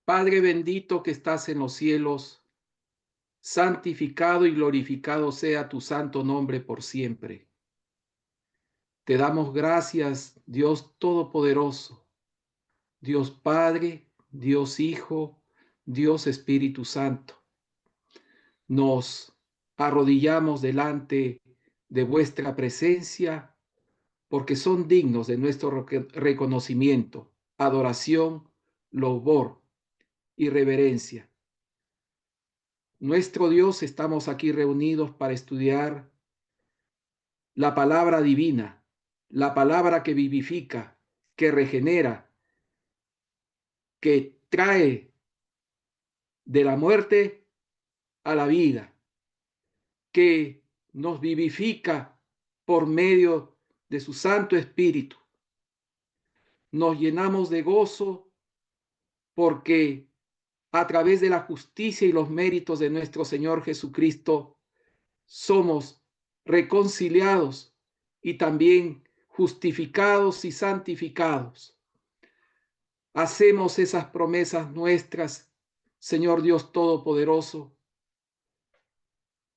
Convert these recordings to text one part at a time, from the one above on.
Padre bendito que estás en los cielos, santificado y glorificado sea tu santo nombre por siempre. Te damos gracias, Dios Todopoderoso, Dios Padre, Dios Hijo, Dios Espíritu Santo. Nos arrodillamos delante de vuestra presencia porque son dignos de nuestro reconocimiento, adoración, louvor y reverencia. Nuestro Dios, estamos aquí reunidos para estudiar la palabra divina, la palabra que vivifica, que regenera, que trae de la muerte a la vida, que nos vivifica por medio de su Santo Espíritu. Nos llenamos de gozo porque a través de la justicia y los méritos de nuestro Señor Jesucristo somos reconciliados y también justificados y santificados. Hacemos esas promesas nuestras, Señor Dios Todopoderoso,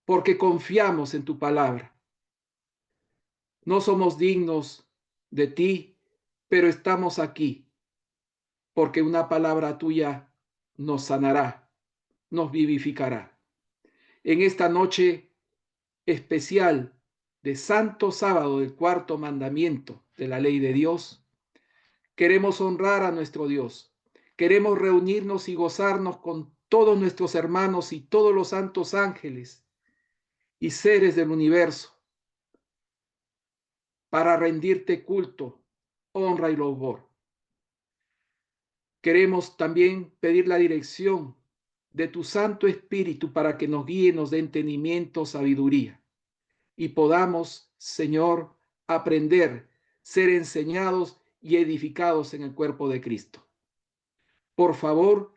porque confiamos en tu palabra. No somos dignos de ti, pero estamos aquí, porque una palabra tuya nos sanará, nos vivificará. En esta noche especial de Santo Sábado del cuarto mandamiento de la ley de Dios, queremos honrar a nuestro Dios. Queremos reunirnos y gozarnos con todos nuestros hermanos y todos los santos ángeles y seres del universo para rendirte culto, honra y louvor. Queremos también pedir la dirección de tu Santo Espíritu para que nos guíe, nos dé entendimiento, sabiduría y podamos, Señor, aprender, ser enseñados y edificados en el cuerpo de Cristo. Por favor,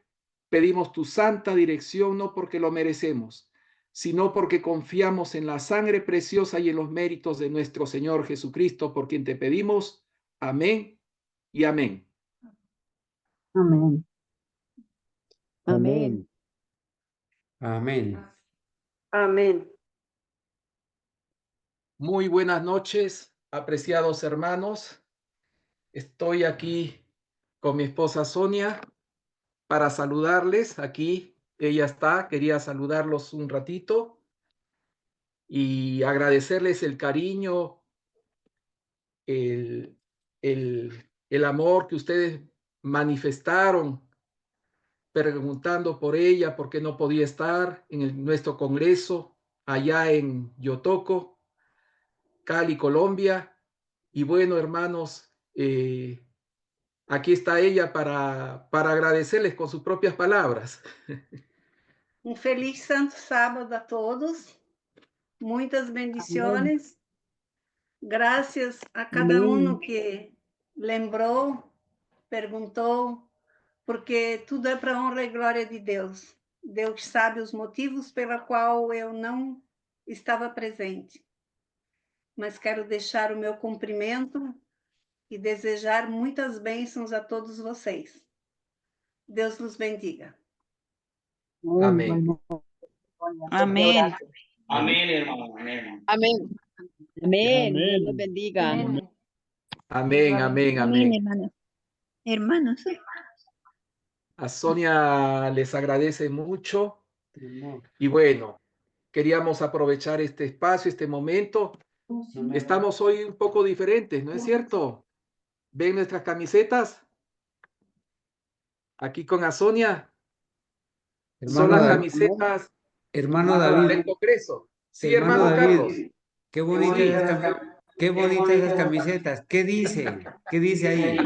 pedimos tu santa dirección, no porque lo merecemos, sino porque confiamos en la sangre preciosa y en los méritos de nuestro Señor Jesucristo, por quien te pedimos. Amén y amén. Amén. Amén. Amén. Amén. Muy buenas noches, apreciados hermanos. Estoy aquí con mi esposa Sonia para saludarles. Aquí ella está, quería saludarlos un ratito y agradecerles el cariño, el, el amor que ustedes manifestaron preguntando por ella, por qué no podía estar en nuestro congreso allá en Yotoco, Cali, Colombia. Y bueno, hermanos, aquí está ella para agradecerles con sus propias palabras. Feliz Santo Sábado a todos. Muitas bendiciones. Gracias a cada uno que lembrou, perguntou, porque tudo é para honra e glória de Deus. Deus sabe os motivos pela qual eu não estava presente. Mas quero deixar o meu cumprimento e desejar muitas bênçãos a todos vocês. Deus nos bendiga. Amén. Amén. Amén, hermano. Amén. Amén. Amén. Dios los bendiga. Amén, amén, amén. hermanos. Hermanos. A Sonia les agradece mucho. Y bueno, queríamos aprovechar este espacio, este momento. Estamos hoy un poco diferentes, ¿no es cierto? ¿Ven nuestras camisetas? Aquí con Asonia. Son las camisetas Hermano David. del Congreso. Sí, Hermano hermano David, Carlos. qué bonitas esas camisetas. ¿Qué dice? ¿Qué dice ahí?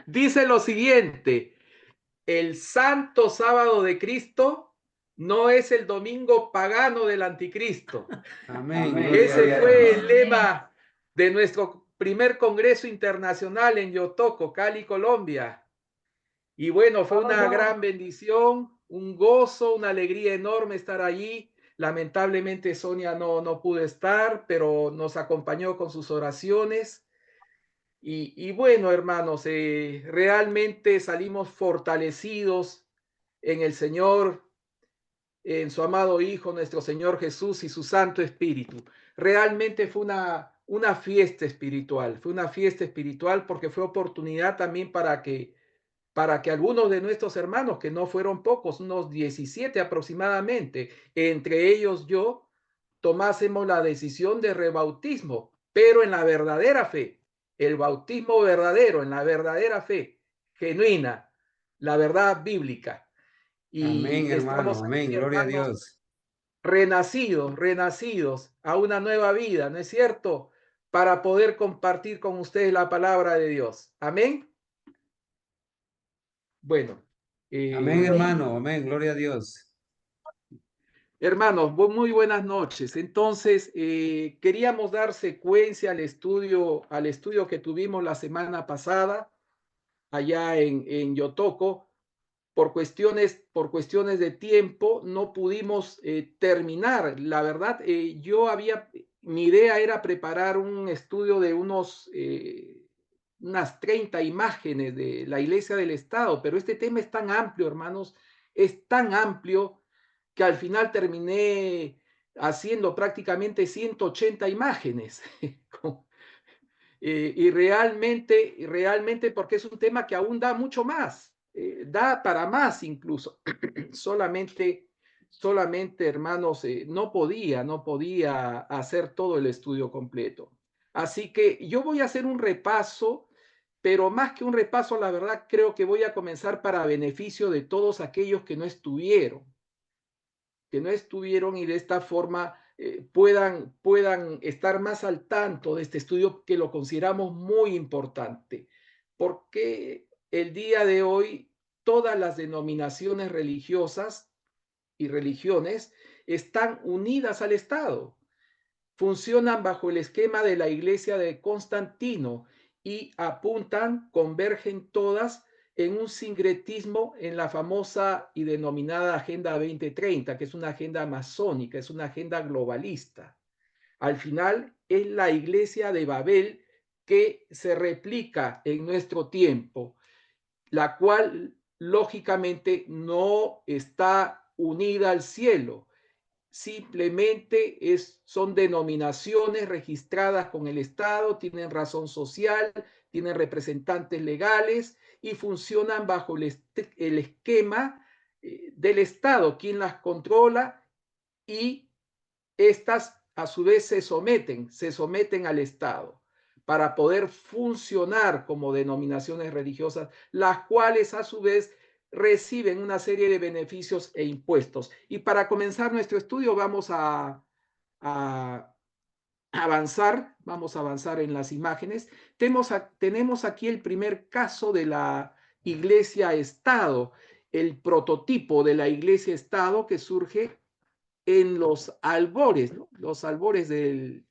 Dice lo siguiente: el Santo Sábado de Cristo no es el domingo pagano del anticristo. Amén. Ese fue el lema de nuestro primer Congreso Internacional en Yotoco, Cali, Colombia. Y bueno, fue una gran bendición, un gozo, una alegría enorme estar allí. Lamentablemente Sonia no pudo estar, pero nos acompañó con sus oraciones. Y bueno, hermanos, realmente salimos fortalecidos en el Señor, en su amado Hijo, nuestro Señor Jesús y su Santo Espíritu. Realmente fue una fiesta espiritual, fue una fiesta espiritual porque fue oportunidad también para que algunos de nuestros hermanos, que no fueron pocos, unos 17 aproximadamente, entre ellos yo, tomásemos la decisión de rebautismo, pero en la verdadera fe, el bautismo verdadero, en la verdadera fe, genuina, la verdad bíblica. Amén, Y hermano. estamos Amén. aquí, Gloria a hermanos, Dios. renacidos a una nueva vida, ¿no es cierto? Para poder compartir con ustedes la palabra de Dios. Amén. Bueno, Amén, eh, hermano. Amén. Gloria a Dios. hermanos, muy buenas noches. Entonces, queríamos dar secuencia al estudio que tuvimos la semana pasada allá en Yotoco. Por cuestiones de tiempo, no pudimos terminar. La verdad, mi idea era preparar un estudio de unas 30 imágenes de la Iglesia del Estado, pero este tema es tan amplio, hermanos, es tan amplio que al final terminé haciendo prácticamente 180 imágenes. Y realmente porque es un tema que aún da mucho más, da para más incluso. solamente, hermanos, no podía hacer todo el estudio completo. Así que yo voy a hacer un repaso, pero más que un repaso, la verdad, creo que voy a comenzar para beneficio de todos aquellos que no estuvieron y de esta forma puedan estar más al tanto de este estudio que lo consideramos muy importante, porque el día de hoy todas las denominaciones religiosas y religiones están unidas al Estado, funcionan bajo el esquema de la Iglesia de Constantino y convergen todas en un sincretismo en la famosa y denominada Agenda 2030, que es una agenda masónica, es una agenda globalista. Al final es la Iglesia de Babel que se replica en nuestro tiempo, la cual lógicamente no está unida al cielo, simplemente son denominaciones registradas con el Estado, tienen razón social, tienen representantes legales y funcionan bajo el esquema del Estado, quien las controla, y estas a su vez se someten al Estado para poder funcionar como denominaciones religiosas, las cuales a su vez reciben una serie de beneficios e impuestos. Y para comenzar nuestro estudio vamos a avanzar en las imágenes. Tenemos aquí el primer caso de la Iglesia-Estado, el prototipo de la Iglesia-Estado que surge en los albores, ¿no? Los albores de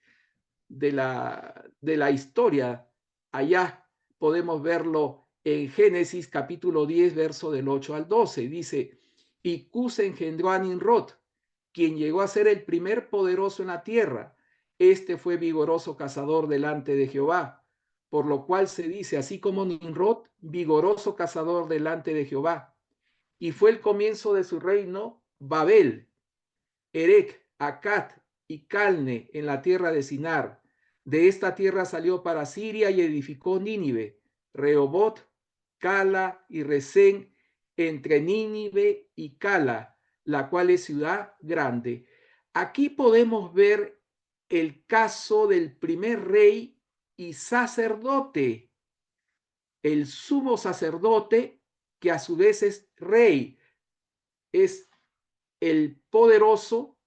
la historia. Allá podemos verlo en Génesis capítulo 10, verso del 8 al 12. Dice, y Cus engendró a Nimrod, quien llegó a ser el primer poderoso en la tierra. Este fue vigoroso cazador delante de Jehová, por lo cual se dice, así como Nimrod, vigoroso cazador delante de Jehová. Y fue el comienzo de su reino Babel, Erec, Acat y Calne en la tierra de Sinar. De esta tierra salió para Siria y edificó Nínive, Rehobot, Cala y Resén, entre Nínive y Cala, la cual es ciudad grande. Aquí podemos ver el caso del primer rey y sacerdote, el sumo sacerdote, que a su vez es rey, es el poderoso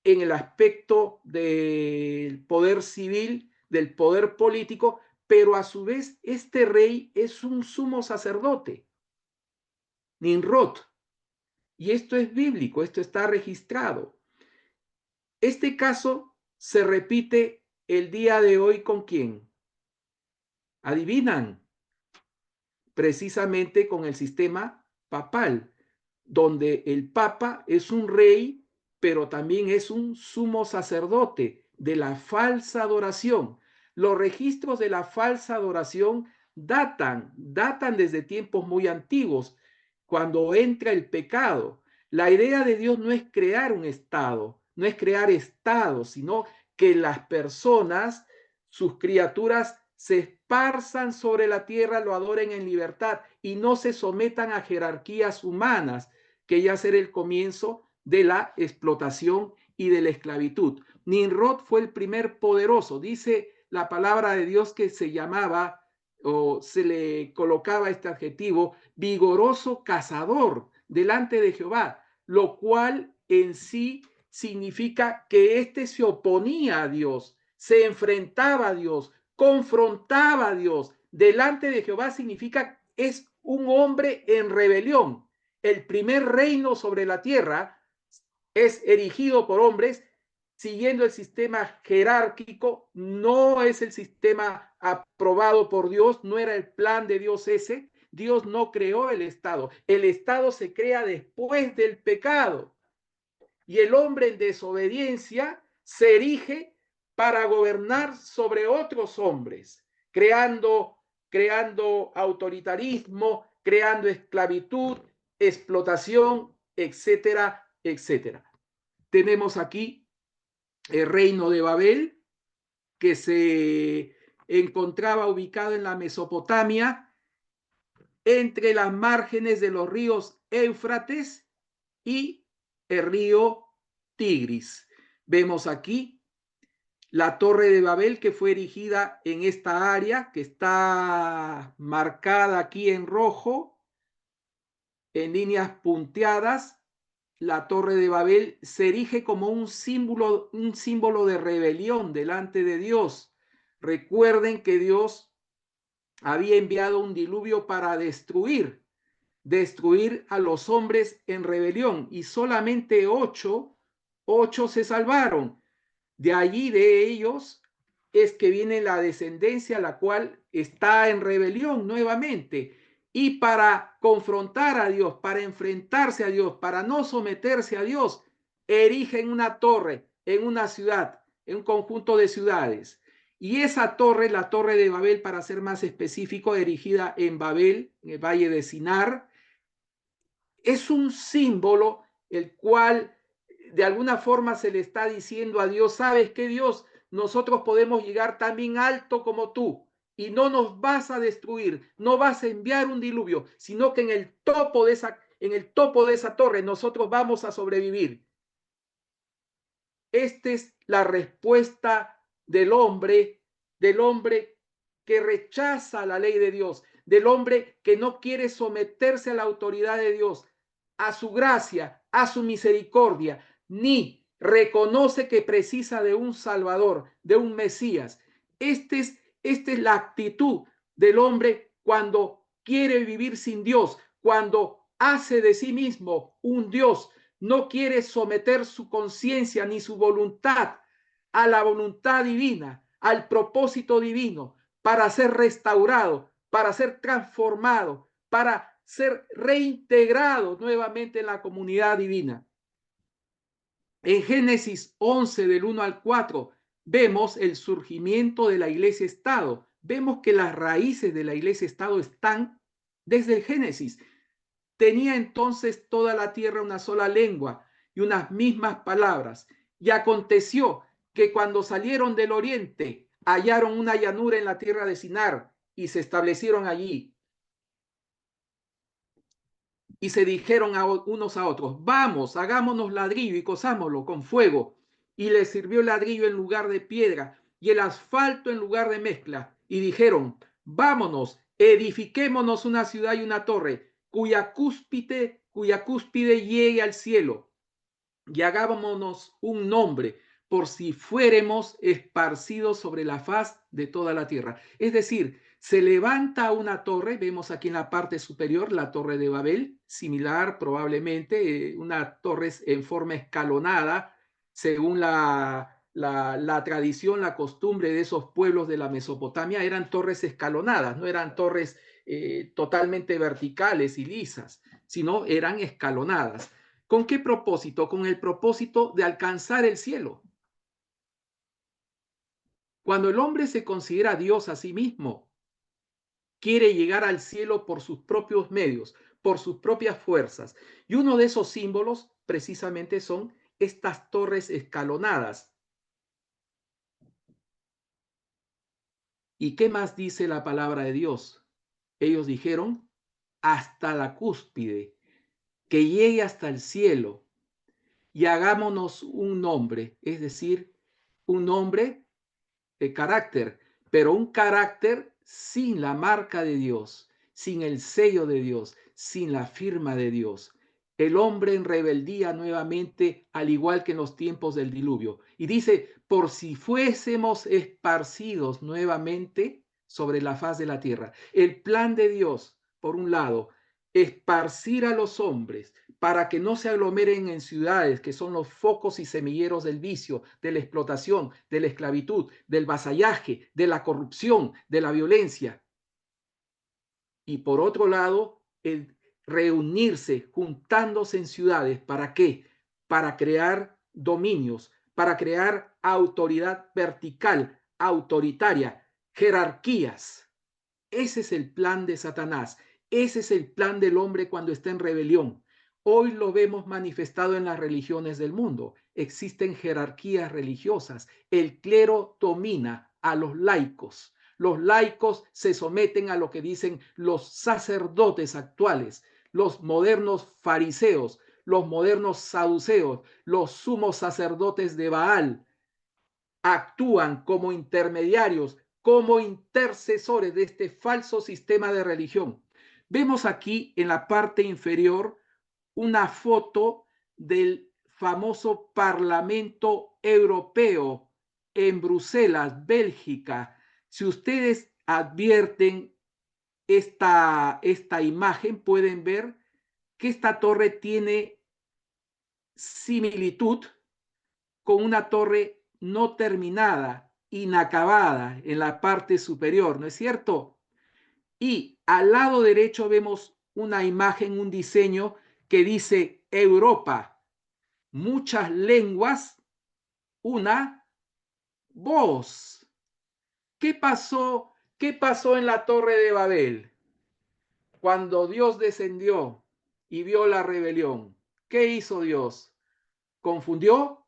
en el aspecto del poder civil, del poder político, pero a su vez este rey es un sumo sacerdote, Nimrod. Y esto es bíblico, esto está registrado. Este caso se repite el día de hoy ¿con quién? ¿Adivinan? Precisamente con el sistema papal, donde el papa es un rey, pero también es un sumo sacerdote de la falsa adoración. Los registros de la falsa adoración datan desde tiempos muy antiguos, cuando entra el pecado. La idea de Dios no es crear un estado, no es crear estados, sino que las personas, sus criaturas, se esparzan sobre la tierra, lo adoren en libertad y no se sometan a jerarquías humanas, que ya será el comienzo de la explotación y de la esclavitud. Nimrod fue el primer poderoso. Dice la palabra de Dios que se llamaba o se le colocaba este adjetivo, vigoroso cazador delante de Jehová, lo cual en sí significa que éste se oponía a Dios, se enfrentaba a Dios, confrontaba a Dios. Delante de Jehová significa es un hombre en rebelión. El primer reino sobre la tierra es erigido por hombres siguiendo el sistema jerárquico, no es el sistema aprobado por Dios, no era el plan de Dios ese. Dios no creó el Estado se crea después del pecado y el hombre en desobediencia se erige para gobernar sobre otros hombres, creando autoritarismo, creando esclavitud, explotación, etcétera, etcétera. Tenemos aquí el reino de Babel, que se encontraba ubicado en la Mesopotamia, entre las márgenes de los ríos Éufrates y el río Tigris. Vemos aquí la torre de Babel que fue erigida en esta área, que está marcada aquí en rojo, en líneas punteadas. La torre de Babel se erige como un símbolo de rebelión delante de Dios. Recuerden que Dios había enviado un diluvio para destruir a los hombres en rebelión y solamente ocho se salvaron. De allí de ellos es que viene la descendencia, la cual está en rebelión nuevamente. Y para confrontar a Dios, para enfrentarse a Dios, para no someterse a Dios, erigen una torre en una ciudad, en un conjunto de ciudades. Y esa torre, la torre de Babel, para ser más específico, erigida en Babel, en el valle de Sinar, es un símbolo el cual de alguna forma se le está diciendo a Dios, ¿sabes qué, Dios? Nosotros podemos llegar también alto como tú y no nos vas a destruir, no vas a enviar un diluvio, sino que en el topo de esa torre nosotros vamos a sobrevivir. Esta es la respuesta del hombre que rechaza la ley de Dios, del hombre que no quiere someterse a la autoridad de Dios, a su gracia, a su misericordia, ni reconoce que precisa de un Salvador, de un Mesías. Esta es la actitud del hombre cuando quiere vivir sin Dios, cuando hace de sí mismo un Dios, no quiere someter su conciencia ni su voluntad a la voluntad divina, al propósito divino, para ser restaurado, para ser transformado, para ser reintegrado nuevamente en la comunidad divina. En Génesis 11, del 1 al 4, vemos el surgimiento de la iglesia-estado. Vemos que las raíces de la iglesia-estado están desde el Génesis. Tenía entonces toda la tierra una sola lengua y unas mismas palabras. Y aconteció que cuando salieron del oriente, hallaron una llanura en la tierra de Sinar y se establecieron allí. Y se dijeron unos a otros, vamos, hagámonos ladrillo y cosámoslo con fuego. Y les sirvió el ladrillo en lugar de piedra y el asfalto en lugar de mezcla. Y dijeron, vámonos, edifiquémonos una ciudad y una torre, cuya cúspide llegue al cielo. Y hagámonos un nombre, por si fuéremos esparcidos sobre la faz de toda la tierra. Es decir, se levanta una torre, vemos aquí en la parte superior la torre de Babel, similar probablemente, una torre en forma escalonada, según la tradición, la costumbre de esos pueblos de la Mesopotamia, eran torres escalonadas, no eran torres totalmente verticales y lisas, sino eran escalonadas. ¿Con qué propósito? Con el propósito de alcanzar el cielo. Cuando el hombre se considera Dios a sí mismo, quiere llegar al cielo por sus propios medios, por sus propias fuerzas. Y uno de esos símbolos precisamente son estas torres escalonadas. ¿Y qué más dice la palabra de Dios? Ellos dijeron, hasta la cúspide, que llegue hasta el cielo y hagámonos un nombre, es decir, un nombre de carácter, pero un carácter sin la marca de Dios, sin el sello de Dios, sin la firma de Dios. El hombre en rebeldía nuevamente, al igual que en los tiempos del diluvio. Y dice, por si fuésemos esparcidos nuevamente sobre la faz de la tierra. El plan de Dios, por un lado, esparcir a los hombres para que no se aglomeren en ciudades que son los focos y semilleros del vicio, de la explotación, de la esclavitud, del vasallaje, de la corrupción, de la violencia. Y por otro lado, el reunirse, juntándose en ciudades, ¿para qué? Para crear dominios, para crear autoridad vertical, autoritaria, jerarquías. Ese es el plan de Satanás. Ese es el plan del hombre cuando está en rebelión. Hoy lo vemos manifestado en las religiones del mundo. Existen jerarquías religiosas. El clero domina a los laicos. Los laicos se someten a lo que dicen los sacerdotes actuales, los modernos fariseos, los modernos saduceos, los sumos sacerdotes de Baal. Actúan como intermediarios, como intercesores de este falso sistema de religión. Vemos aquí en la parte inferior una foto del famoso Parlamento Europeo en Bruselas, Bélgica. Si ustedes advierten esta imagen, pueden ver que esta torre tiene similitud con una torre no terminada, inacabada en la parte superior, ¿no es cierto? Y al lado derecho vemos una imagen, un diseño que dice Europa, muchas lenguas, una voz. ¿Qué pasó? ¿Qué pasó en la Torre de Babel? Cuando Dios descendió y vio la rebelión, ¿qué hizo Dios? ¿Confundió?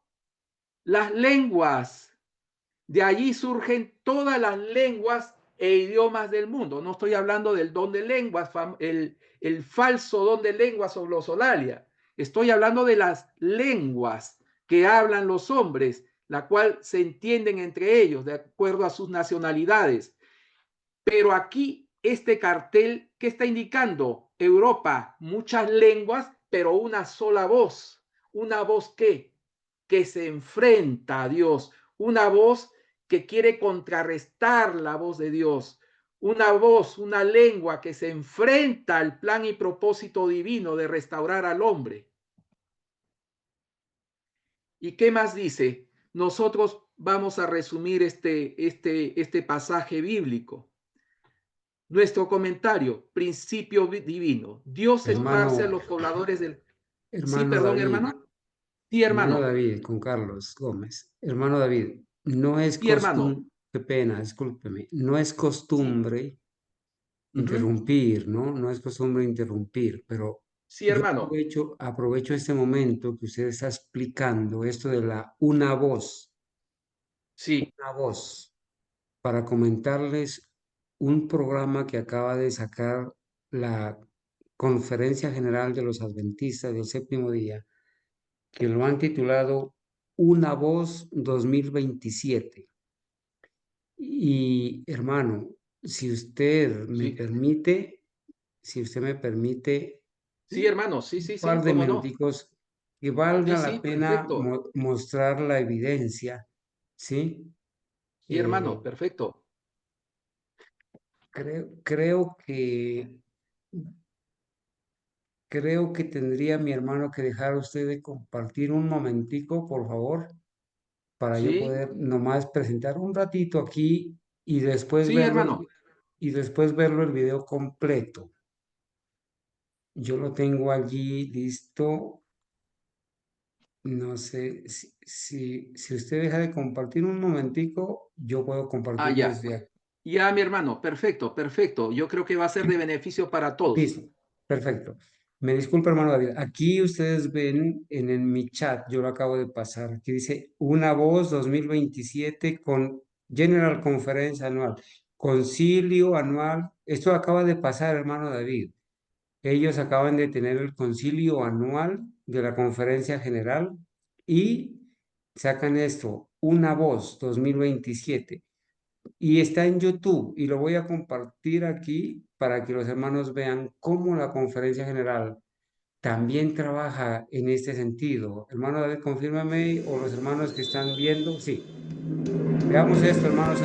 Las lenguas. De allí surgen todas las lenguas e idiomas del mundo. No estoy hablando del don de lenguas, el falso don de lenguas o glosolalia. Estoy hablando de las lenguas que hablan los hombres, la cual se entienden entre ellos de acuerdo a sus nacionalidades. Pero aquí este cartel, ¿qué está indicando? Europa, muchas lenguas, pero una sola voz. ¿Una voz qué? Que se enfrenta a Dios. Una voz que quiere contrarrestar la voz de Dios. Una voz, una lengua que se enfrenta al plan y propósito divino de restaurar al hombre. ¿Y qué más dice? Nosotros vamos a resumir este pasaje bíblico. Nuestro comentario, principio divino. Dios esparce a los pobladores del... Sí, perdón, David, hermano. Sí, hermano hermano. David, con Carlos Gómez. Hermano David, no es Sí, hermano. costumbre, qué pena, discúlpeme, no es Sí. costumbre interrumpir, ¿no? No es costumbre interrumpir, pero Sí, yo hermano. aprovecho este momento que usted está explicando esto de una voz, Sí. para comentarles un programa que acaba de sacar la Conferencia General de los Adventistas del Séptimo Día, que lo han titulado Una Voz 2027. Y hermano, si usted me Sí. permite, Sí, hermano. Sí, un sí, par sí. de ¿Cómo no? minuticos que Sí, valga sí, la pena perfecto. mostrar la evidencia, ¿sí? Sí, hermano. Eh, Perfecto. creo que tendría mi hermano que dejar a usted de compartir un momentico, por favor, para yo Sí. poder nomás presentar un ratito aquí y después Sí, verlo hermano. el video completo. Yo lo tengo allí listo. No sé si usted deja de compartir un momentico, yo puedo Ah, compartir ya. desde aquí. Ya, mi hermano, perfecto, perfecto. Yo creo que va a ser de beneficio para todos. Listo, perfecto. Me disculpa, hermano David. Aquí ustedes ven en mi chat, yo lo acabo de pasar. Aquí dice Una Voz 2027 con General Conference anual, concilio anual. Esto acaba de pasar, hermano David. Ellos acaban de tener el concilio anual de la conferencia general y sacan esto, Una Voz 2027. Y está en YouTube y lo voy a compartir aquí para que los hermanos vean cómo la conferencia general también trabaja en este sentido. Hermano David, confírmame, o los hermanos que están viendo, sí. Veamos esto, hermanos,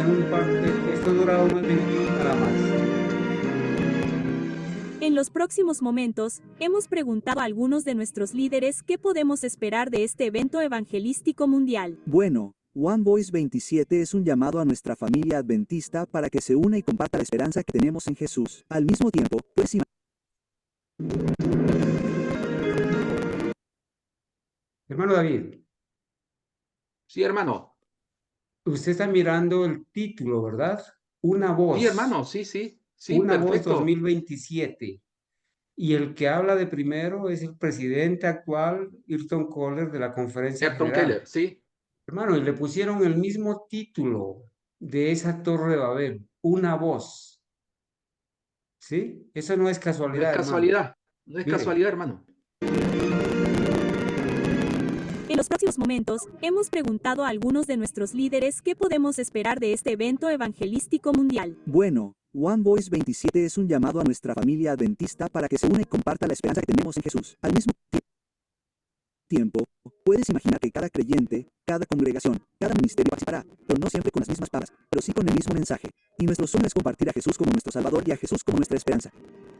esto dura unos minutitos nada más. En los próximos momentos, hemos preguntado a algunos de nuestros líderes qué podemos esperar de este evento evangelístico mundial. Bueno, One Voice 27 es un llamado a nuestra familia adventista para que se una y comparta la esperanza que tenemos en Jesús. Al mismo tiempo, pues Hermano David, Sí, hermano. usted está mirando el título, ¿verdad? Una Sí, Voz. hermano, sí, sí, sí, Una Voz perfecto. 2027. Y el que habla de primero es el presidente actual, Ayrton Kohler, de la conferencia Ayrton general. Keller, sí. Hermano, y le pusieron el mismo título de esa torre de Babel, Una Voz. ¿Sí? Eso no es No es casualidad, hermano. casualidad, no es Mire. casualidad, hermano. En los próximos momentos, hemos preguntado a algunos de nuestros líderes qué podemos esperar de este evento evangelístico mundial. Bueno, One Voice 27 es un llamado a nuestra familia adventista para que se una y comparta la esperanza que tenemos en Jesús. Al mismo tiempo, puedes imaginar que cada creyente, cada congregación, cada ministerio participará, pero no siempre con las mismas palabras, pero sí con el mismo mensaje. Y nuestro sueño es compartir a Jesús como nuestro Salvador y a Jesús como nuestra esperanza.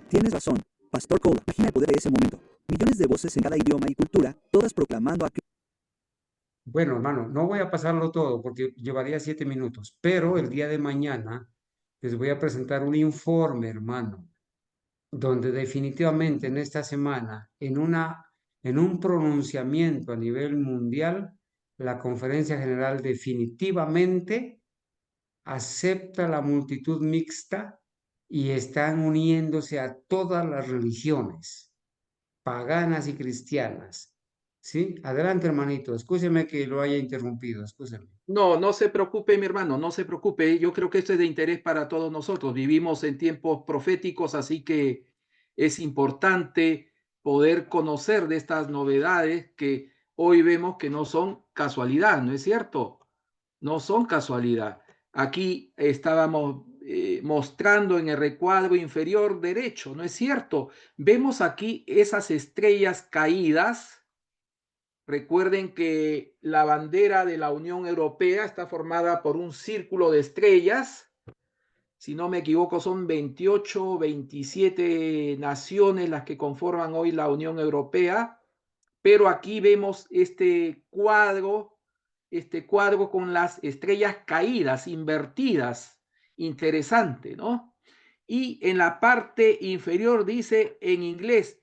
Tienes razón, Pastor Cole. Imagina el poder de ese momento. Millones de voces en cada idioma y cultura, todas proclamando a Cristo. Bueno, hermano, no voy a pasarlo todo porque llevaría 7 minutos, pero el día de mañana les voy a presentar un informe, hermano, donde definitivamente en esta semana, en un pronunciamiento a nivel mundial, la Conferencia General definitivamente acepta la multitud mixta y están uniéndose a todas las religiones, paganas y cristianas. ¿Sí? Adelante, hermanito. Escúcheme que lo haya interrumpido. Escúcheme. No, no se preocupe, mi hermano, no se preocupe. Yo creo que esto es de interés para todos nosotros. Vivimos en tiempos proféticos, así que es importante poder conocer de estas novedades que hoy vemos que no son casualidad, ¿no es cierto? No son casualidad. Aquí estábamos mostrando en el recuadro inferior derecho, ¿no es cierto? Vemos aquí esas estrellas caídas. Recuerden que la bandera de la Unión Europea está formada por un círculo de estrellas. Si no me equivoco, son 28, 27 naciones las que conforman hoy la Unión Europea. Pero aquí vemos este cuadro con las estrellas caídas, invertidas. Interesante, ¿no? Y en la parte inferior dice en inglés,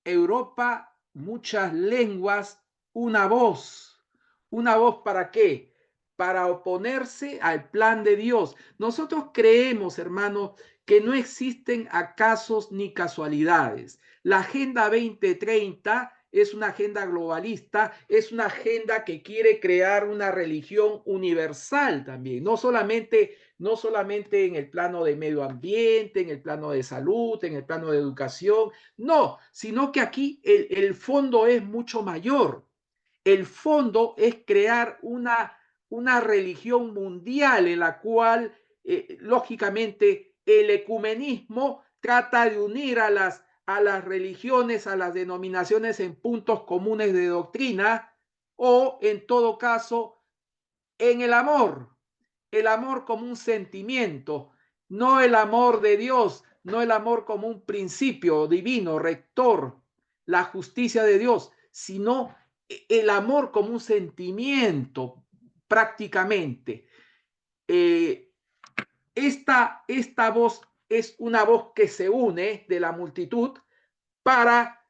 Europa, muchas lenguas, una voz. ¿Una voz para qué? Para oponerse al plan de Dios. Nosotros creemos, hermanos, que no existen acasos ni casualidades. La Agenda 2030 es una agenda globalista, es una agenda que quiere crear una religión universal también, no solamente en el plano de medio ambiente, en el plano de salud, en el plano de educación, no, sino que aquí el fondo es mucho mayor. El fondo es crear una religión mundial en la cual, lógicamente, el ecumenismo trata de unir a las religiones, a las denominaciones en puntos comunes de doctrina o, en todo caso, en el amor como un sentimiento, no el amor de Dios, no el amor como un principio divino, rector, la justicia de Dios, sino el amor como un sentimiento prácticamente. Esta voz es una voz que se une de la multitud para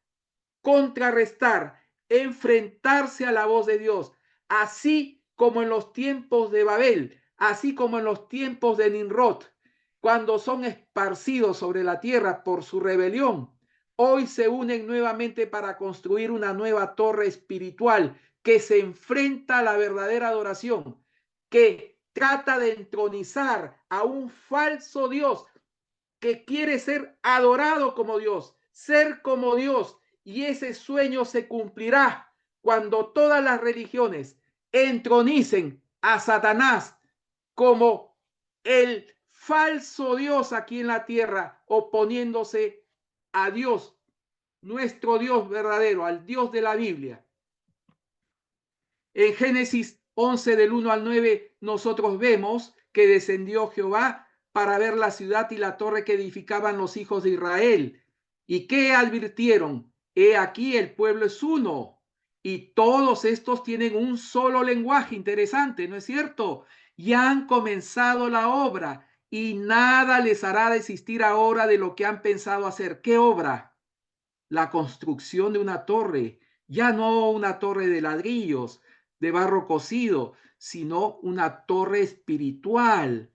contrarrestar enfrentarse a la voz de Dios, así como en los tiempos de Babel, así como en los tiempos de Nimrod, cuando son esparcidos sobre la tierra por su rebelión. Hoy se unen nuevamente para construir una nueva torre espiritual que se enfrenta a la verdadera adoración, que trata de entronizar a un falso Dios que quiere ser adorado como Dios, ser como Dios. Y ese sueño se cumplirá cuando todas las religiones entronicen a Satanás como el falso Dios aquí en la tierra, oponiéndose a Dios, nuestro Dios verdadero, al Dios de la Biblia. En Génesis 11 del 1 al 9 nosotros vemos que descendió Jehová para ver la ciudad y la torre que edificaban los hijos de Israel. ¿Y qué advirtieron? He aquí el pueblo es uno y todos estos tienen un solo lenguaje. Interesante, ¿no es cierto? Ya han comenzado la obra y nada les hará desistir ahora de lo que han pensado hacer. ¿Qué obra? La construcción de una torre, ya no una torre de ladrillos, de barro cocido, sino una torre espiritual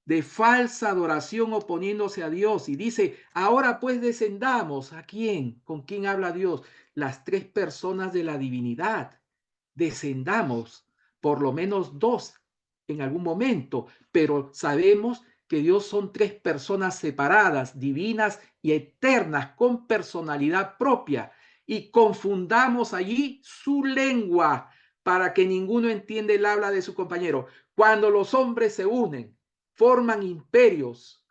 de falsa adoración oponiéndose a Dios. Y dice, ahora pues descendamos. ¿A quién? ¿Con quién habla Dios? Las tres personas de la divinidad. Descendamos, por lo menos dos en algún momento, pero sabemos que Dios son tres personas separadas, divinas y eternas, con personalidad propia. Y confundamos allí su lengua para que ninguno entienda el habla de su compañero. Cuando los hombres se unen, forman imperios,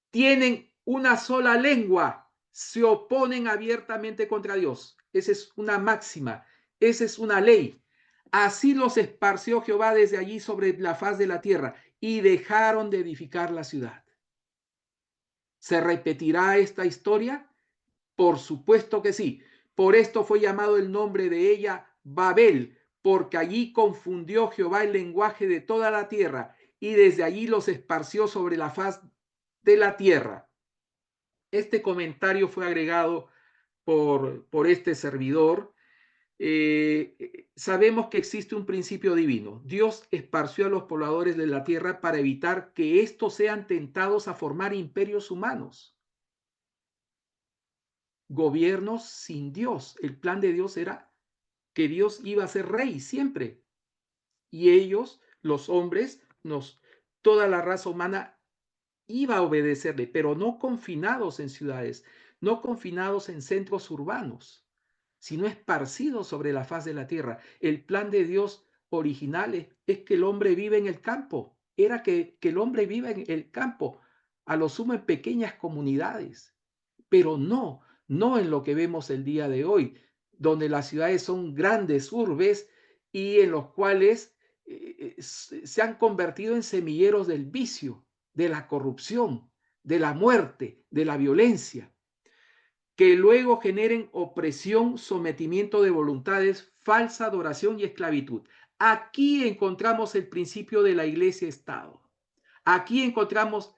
tienen una sola lengua, se oponen abiertamente contra Dios. Esa es una máxima, esa es una ley. Así los esparció Jehová desde allí sobre la faz de la tierra y dejaron de edificar la ciudad. ¿Se repetirá esta historia? Por supuesto que sí. Por esto fue llamado el nombre de ella Babel, porque allí confundió Jehová el lenguaje de toda la tierra y desde allí los esparció sobre la faz de la tierra. Este comentario fue agregado por este servidor. Sabemos que existe un principio divino. Dios esparció a los pobladores de la tierra para evitar que estos sean tentados a formar imperios humanos. Gobiernos sin Dios. El plan de Dios era que Dios iba a ser rey siempre. Y ellos, los hombres, toda la raza humana iba a obedecerle, pero no confinados en ciudades, no confinados en centros urbanos, sino esparcidos sobre la faz de la tierra. El plan de Dios original es que el hombre vive en el campo. Era que el hombre viva en el campo, a lo sumo en pequeñas comunidades, pero no en lo que vemos el día de hoy, donde las ciudades son grandes urbes y en los cuales se han convertido en semilleros del vicio, de la corrupción, de la muerte, de la violencia, que luego generen opresión, sometimiento de voluntades, falsa adoración y esclavitud. Aquí encontramos el principio de la iglesia-estado. Aquí encontramos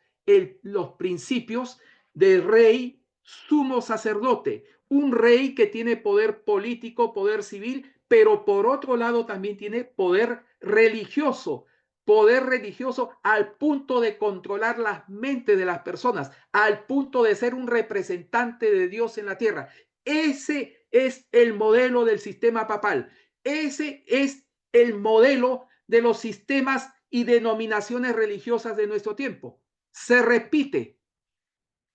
los principios del rey sumo sacerdote, un rey que tiene poder político, poder civil, pero por otro lado también tiene poder religioso al punto de controlar las mentes de las personas, al punto de ser un representante de Dios en la tierra. Ese es el modelo del sistema papal. Ese es el modelo de los sistemas y denominaciones religiosas de nuestro tiempo. Se repite.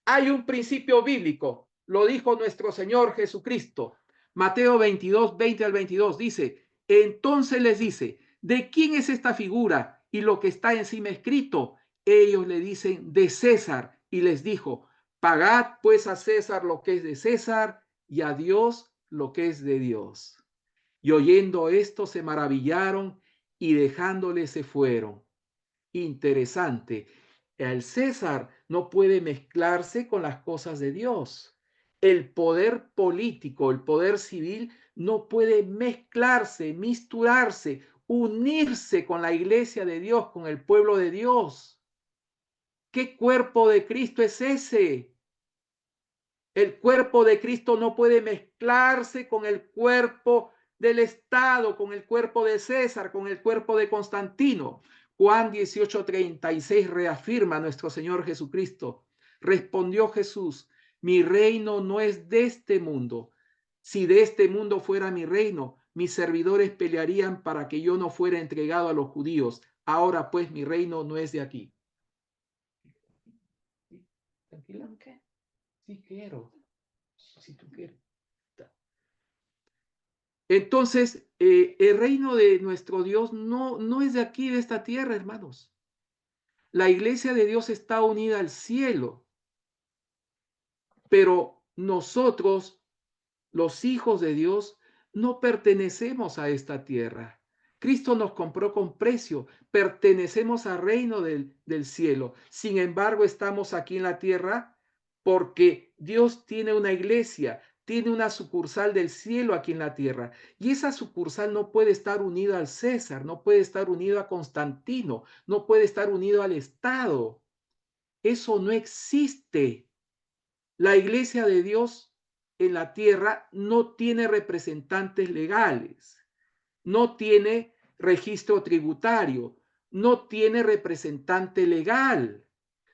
Hay un principio bíblico, lo dijo nuestro Señor Jesucristo. Mateo 22, 20 al 22 dice, entonces les dice, ¿de quién es esta figura y lo que está encima escrito? Ellos le dicen, de César. Y les dijo, pagad pues a César lo que es de César y a Dios lo que es de Dios. Y oyendo esto se maravillaron y dejándole se fueron. Interesante. El César no puede mezclarse con las cosas de Dios. El poder político, el poder civil no puede mezclarse, misturarse, unirse con la iglesia de Dios, con el pueblo de Dios. ¿Qué cuerpo de Cristo es ese? El cuerpo de Cristo no puede mezclarse con el cuerpo del Estado, con el cuerpo de César, con el cuerpo de Constantino. Juan 18:36 reafirma a nuestro Señor Jesucristo. Respondió Jesús: mi reino no es de este mundo. Si de este mundo fuera mi reino, mis servidores pelearían para que yo no fuera entregado a los judíos. Ahora pues mi reino no es de aquí. ¿Tranquila? Okay. Sí quiero. Si tú quieres. Entonces, el reino de nuestro Dios no es de aquí, de esta tierra, hermanos. La iglesia de Dios está unida al cielo, pero nosotros, los hijos de Dios, no pertenecemos a esta tierra. Cristo nos compró con precio, pertenecemos al reino del cielo. Sin embargo, estamos aquí en la tierra porque Dios tiene una iglesia, tiene una sucursal del cielo aquí en la tierra. Y esa sucursal no puede estar unida al César, no puede estar unido a Constantino, no puede estar unido al Estado. Eso no existe. La iglesia de Dios en la tierra no tiene representantes legales, no tiene registro tributario, no tiene representante legal,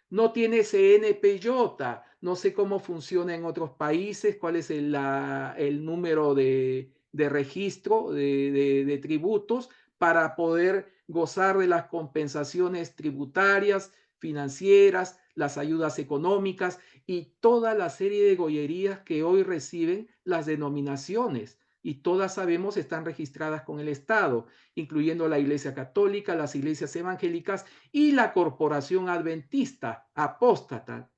no tiene CNPJ. No sé cómo funciona en otros países, cuál es el número de registro de tributos para poder gozar de las compensaciones tributarias, financieras, las ayudas económicas y toda la serie de gollerías que hoy reciben las denominaciones. Y todas sabemos están registradas con el Estado, incluyendo la Iglesia Católica, las iglesias evangélicas y la corporación adventista apóstata.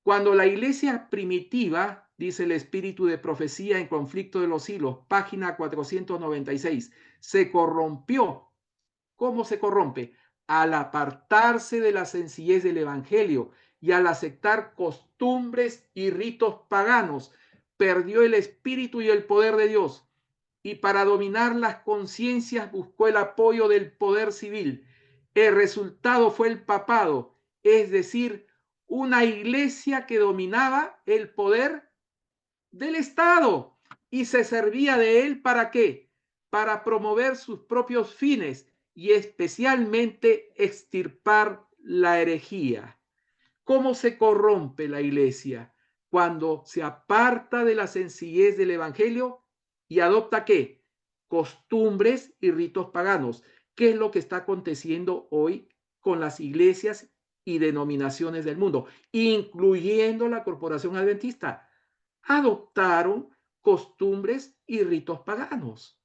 Cuando la iglesia primitiva, dice el espíritu de profecía en Conflicto de los Siglos, página 496, se corrompió. ¿Cómo se corrompe? Al apartarse de la sencillez del evangelio y al aceptar costumbres y ritos paganos, perdió el espíritu y el poder de Dios. Y para dominar las conciencias buscó el apoyo del poder civil. El resultado fue el papado, es decir, una iglesia que dominaba el poder del Estado y se servía de él ¿para qué? Para promover sus propios fines y especialmente extirpar la herejía. ¿Cómo se corrompe la iglesia? Cuando se aparta de la sencillez del evangelio y adopta ¿qué? Costumbres y ritos paganos. ¿Qué es lo que está aconteciendo hoy con las iglesias y denominaciones del mundo, incluyendo la Corporación Adventista? Adoptaron costumbres y ritos paganos.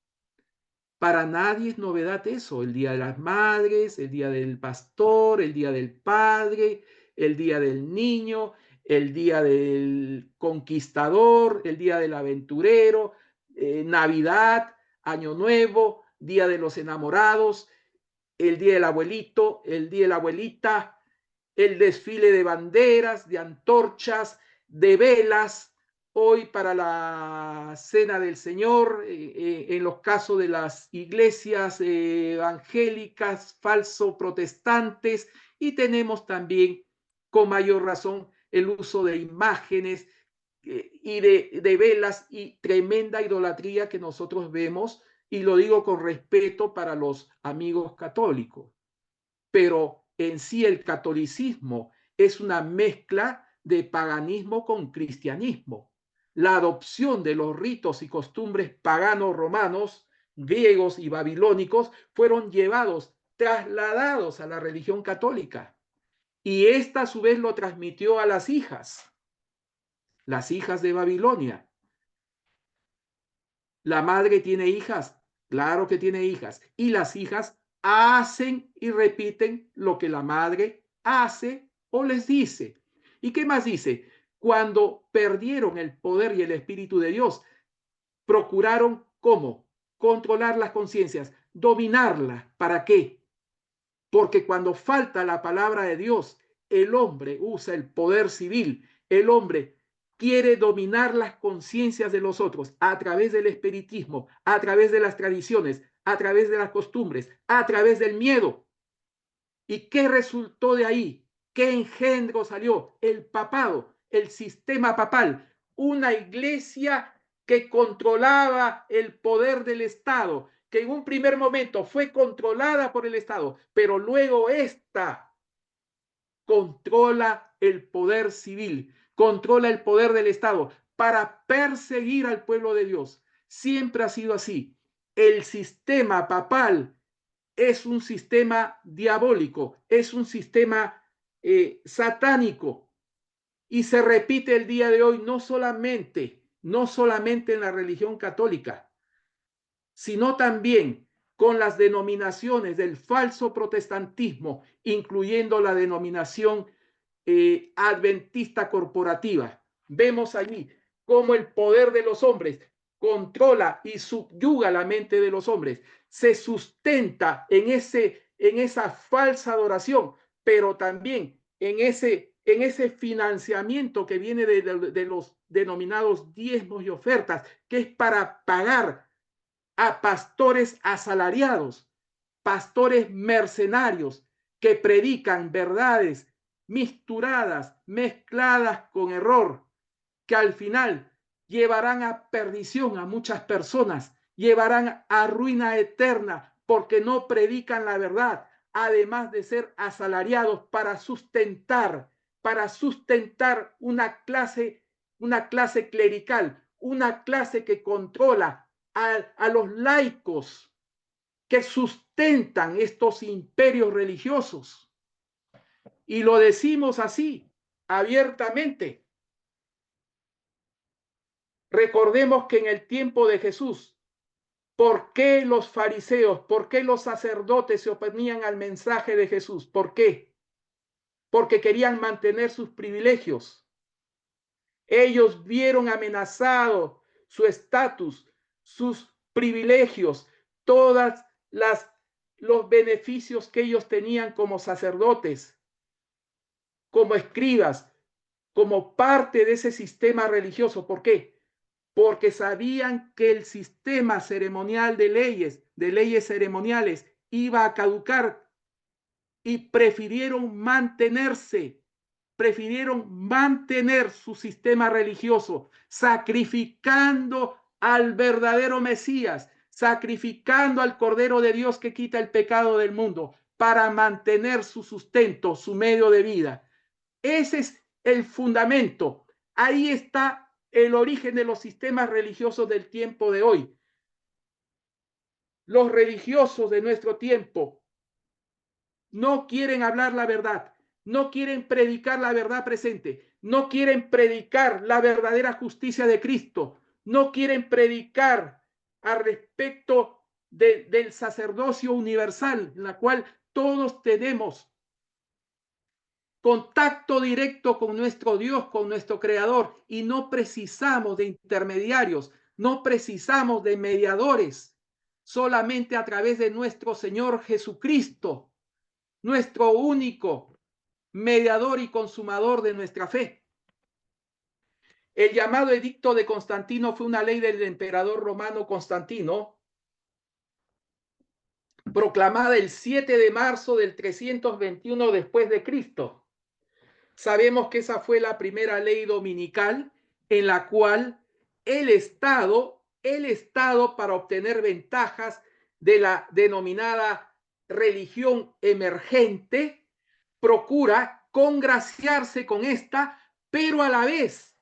Para nadie es novedad eso, el Día de las Madres, el Día del Pastor, el Día del Padre, el Día del Niño, el Día del Conquistador, el Día del Aventurero, Navidad, Año Nuevo, Día de los Enamorados, el Día del Abuelito, el Día de la Abuelita, el desfile de banderas, de antorchas, de velas. Hoy para la Cena del Señor, en los casos de las iglesias evangélicas, falso protestantes, y tenemos también con mayor razón el uso de imágenes y de velas y tremenda idolatría que nosotros vemos, y lo digo con respeto para los amigos católicos. Pero en sí el catolicismo es una mezcla de paganismo con cristianismo. La adopción de los ritos y costumbres paganos romanos, griegos y babilónicos fueron trasladados a la religión católica. Y esta a su vez lo transmitió a las hijas de Babilonia. La madre tiene hijas, claro que tiene hijas, y las hijas hacen y repiten lo que la madre hace o les dice. ¿Y qué más dice? Cuando perdieron el poder y el espíritu de Dios, procuraron ¿cómo? Controlar las conciencias, dominarlas. ¿Para qué? Porque cuando falta la palabra de Dios, el hombre usa el poder civil, el hombre quiere dominar las conciencias de los otros a través del espiritismo, a través de las tradiciones, a través de las costumbres, a través del miedo. ¿Y qué resultó de ahí? ¿Qué engendro salió? El papado. el sistema papal, una iglesia que controlaba el poder del Estado, que en un primer momento fue controlada por el Estado, pero luego esta controla el poder civil, controla el poder del Estado para perseguir al pueblo de Dios. Siempre ha sido así. El sistema papal es un sistema diabólico, es un sistema satánico, y se repite el día de hoy no solamente en la religión católica, sino también con las denominaciones del falso protestantismo, incluyendo la denominación adventista corporativa. Vemos allí cómo el poder de los hombres controla y subyuga la mente de los hombres, se sustenta en esa falsa adoración, pero también en ese financiamiento que viene de los denominados diezmos y ofertas, que es para pagar a pastores asalariados, pastores mercenarios que predican verdades misturadas, mezcladas con error, que al final llevarán a perdición a muchas personas, llevarán a ruina eterna porque no predican la verdad, además de ser asalariados para sustentar una clase clerical, una clase que controla a los laicos que sustentan estos imperios religiosos. Y lo decimos así, abiertamente. Recordemos que en el tiempo de Jesús, ¿por qué los fariseos, por qué los sacerdotes se oponían al mensaje de Jesús? ¿Por qué? Porque querían mantener sus privilegios. Ellos vieron amenazado su estatus, sus privilegios, todos los beneficios que ellos tenían como sacerdotes, como escribas, como parte de ese sistema religioso. ¿Por qué? Porque sabían que el sistema ceremonial de leyes ceremoniales, iba a caducar, y prefirieron mantener su sistema religioso, sacrificando al verdadero Mesías, sacrificando al Cordero de Dios que quita el pecado del mundo, para mantener su sustento, su medio de vida. Ese es el fundamento. Ahí está el origen de los sistemas religiosos del tiempo de hoy. Los religiosos de nuestro tiempo no quieren hablar la verdad, no quieren predicar la verdad presente, no quieren predicar la verdadera justicia de Cristo, no quieren predicar al respecto del sacerdocio universal, en la cual todos tenemos contacto directo con nuestro Dios, con nuestro Creador, y no precisamos de intermediarios, no precisamos de mediadores, solamente a través de nuestro Señor Jesucristo, nuestro único mediador y consumador de nuestra fe. El llamado edicto de Constantino fue una ley del emperador romano Constantino, proclamada el 7 de marzo del 321 después de Cristo. Sabemos que esa fue la primera ley dominical en la cual el Estado, para obtener ventajas de la denominada religión emergente, procura congraciarse con esta, pero a la vez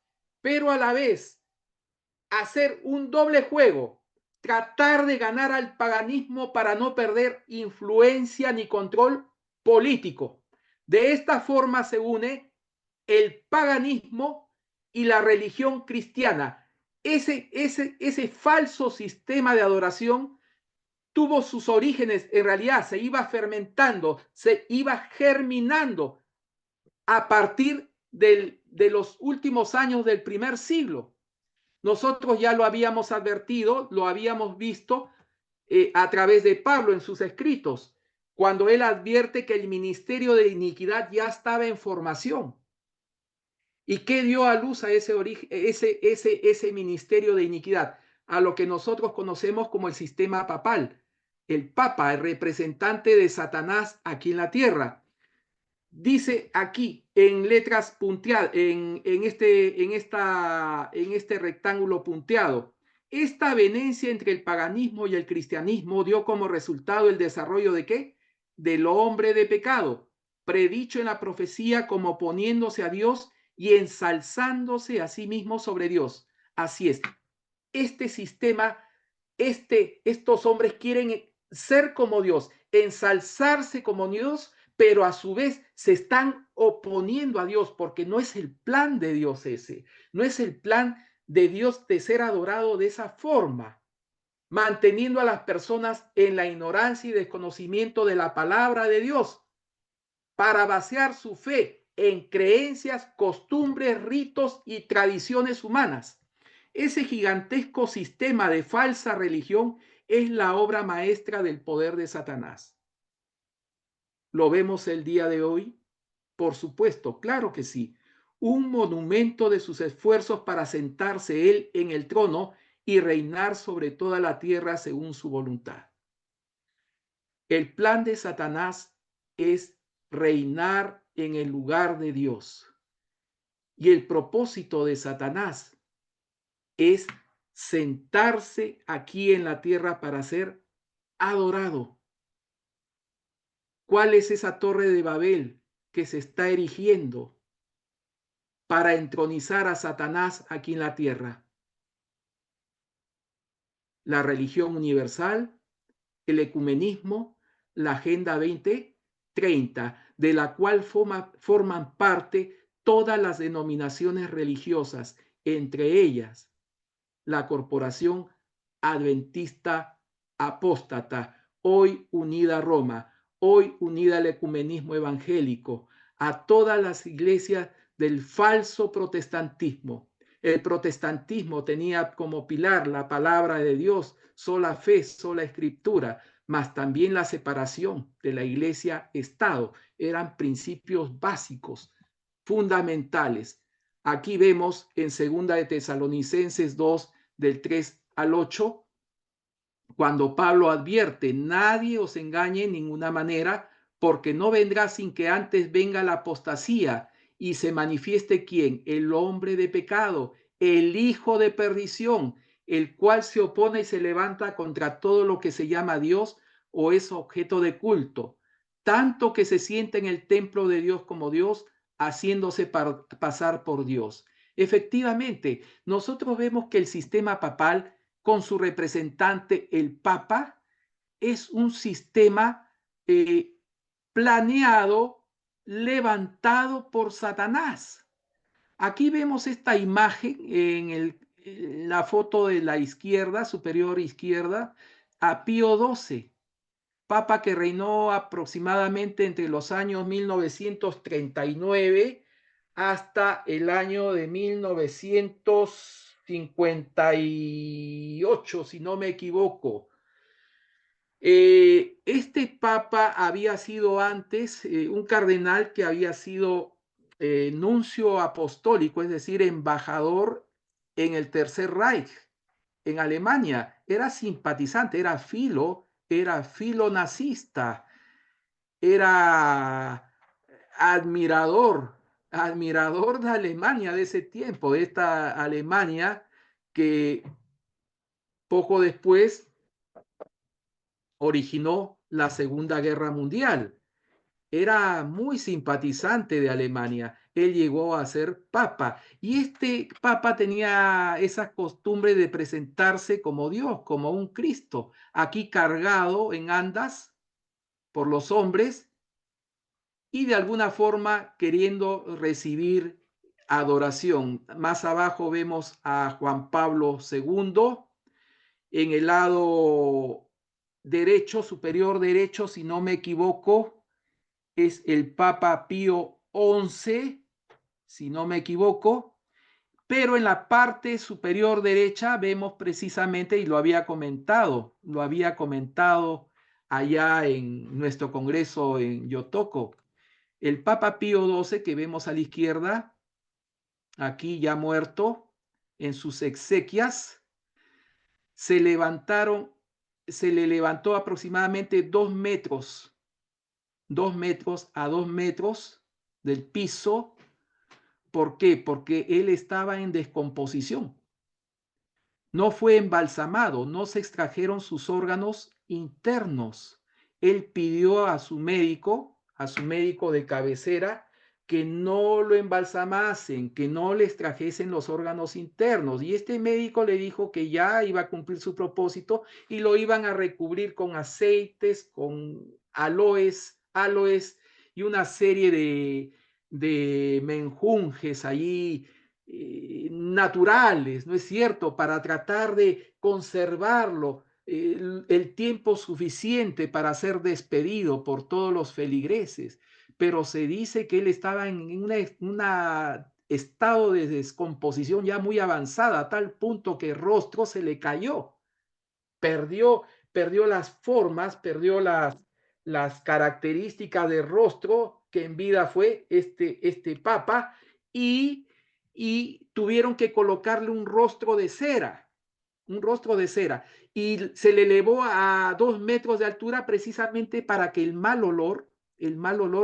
hacer un doble juego, tratar de ganar al paganismo para no perder influencia ni control político. De esta forma se une el paganismo y la religión cristiana. Ese falso sistema de adoración tuvo sus orígenes, en realidad se iba fermentando, se iba germinando a partir de los últimos años del primer siglo. Nosotros ya lo habíamos advertido, lo habíamos visto a través de Pablo en sus escritos, cuando él advierte que el ministerio de iniquidad ya estaba en formación. ¿Y qué dio a luz a ese ministerio de iniquidad? A lo que nosotros conocemos como el sistema papal. El Papa, el representante de Satanás aquí en la tierra. dice aquí en letras punteadas, en este rectángulo punteado, esta avenencia entre el paganismo y el cristianismo dio como resultado el desarrollo ¿de qué? Del hombre de pecado, predicho en la profecía como oponiéndose a Dios y ensalzándose a sí mismo sobre Dios. Así es. Este sistema, estos hombres quieren ser como Dios, ensalzarse como Dios, pero a su vez se están oponiendo a Dios porque no es el plan de Dios ese, no es el plan de Dios de ser adorado de esa forma, manteniendo a las personas en la ignorancia y desconocimiento de la palabra de Dios para vaciar su fe en creencias, costumbres, ritos y tradiciones humanas. Ese gigantesco sistema de falsa religión es la obra maestra del poder de Satanás. ¿Lo vemos el día de hoy? Por supuesto, claro que sí. Un monumento de sus esfuerzos para sentarse él en el trono y reinar sobre toda la tierra según su voluntad. El plan de Satanás es reinar en el lugar de Dios. Y el propósito de Satanás es sentarse aquí en la tierra para ser adorado. ¿Cuál es esa torre de Babel que se está erigiendo para entronizar a Satanás aquí en la tierra? La religión universal, el ecumenismo, la Agenda 2030, de la cual forman parte todas las denominaciones religiosas, entre ellas la Corporación Adventista Apóstata, hoy unida a Roma, hoy unida al ecumenismo evangélico, a todas las iglesias del falso protestantismo. El protestantismo tenía como pilar la palabra de Dios, sola fe, sola escritura, mas también la separación de la iglesia-estado. Eran principios básicos, fundamentales. Aquí vemos en 2 de Tesalonicenses 2, del 3 al 8, cuando Pablo advierte, nadie os engañe en ninguna manera, porque no vendrá sin que antes venga la apostasía y se manifieste quién, el hombre de pecado, el hijo de perdición, el cual se opone y se levanta contra todo lo que se llama Dios o es objeto de culto, tanto que se sienta en el templo de Dios como Dios, haciéndose pasar por Dios. Efectivamente, nosotros vemos que el sistema papal con su representante, el Papa, es un sistema planeado, levantado por Satanás. Aquí vemos esta imagen en la foto de la izquierda, superior izquierda, a Pío XII, Papa que reinó aproximadamente entre los años 1939 hasta el año de 1958, si no me equivoco. Este papa había sido antes un cardenal que había sido nuncio apostólico, es decir, embajador en el Tercer Reich, en Alemania. Era simpatizante, era filo nazista, era admirador de Alemania de ese tiempo, de esta Alemania que poco después originó la Segunda Guerra Mundial. Era muy simpatizante de Alemania. Él llegó a ser papa y este papa tenía esa costumbre de presentarse como Dios, como un Cristo, aquí cargado en andas por los hombres y de alguna forma queriendo recibir adoración. Más abajo vemos a Juan Pablo II en el lado derecho, superior derecho, si no me equivoco, es el Papa Pío XI, si no me equivoco, pero en la parte superior derecha vemos precisamente, y lo había comentado allá en nuestro congreso en Yotoco, el Papa Pío XII que vemos a la izquierda, aquí ya muerto, en sus exequias, se le levantó aproximadamente 2 metros a 2 metros del piso. ¿Por qué? Porque él estaba en descomposición. No fue embalsamado, no se extrajeron sus órganos internos. Él pidió a su médico de cabecera, que no lo embalsamasen, que no le extrajesen los órganos internos. Y este médico le dijo que ya iba a cumplir su propósito y lo iban a recubrir con aceites, con aloes y una serie de menjunjes allí naturales, ¿no es cierto?, para tratar de conservarlo el tiempo suficiente para ser despedido por todos los feligreses. Pero se dice que él estaba en un estado de descomposición ya muy avanzada, a tal punto que el rostro se le cayó, perdió las formas, perdió las características del rostro que en vida fue este papa, y tuvieron que colocarle un rostro de cera, y se le elevó a 2 metros de altura precisamente para que el mal olor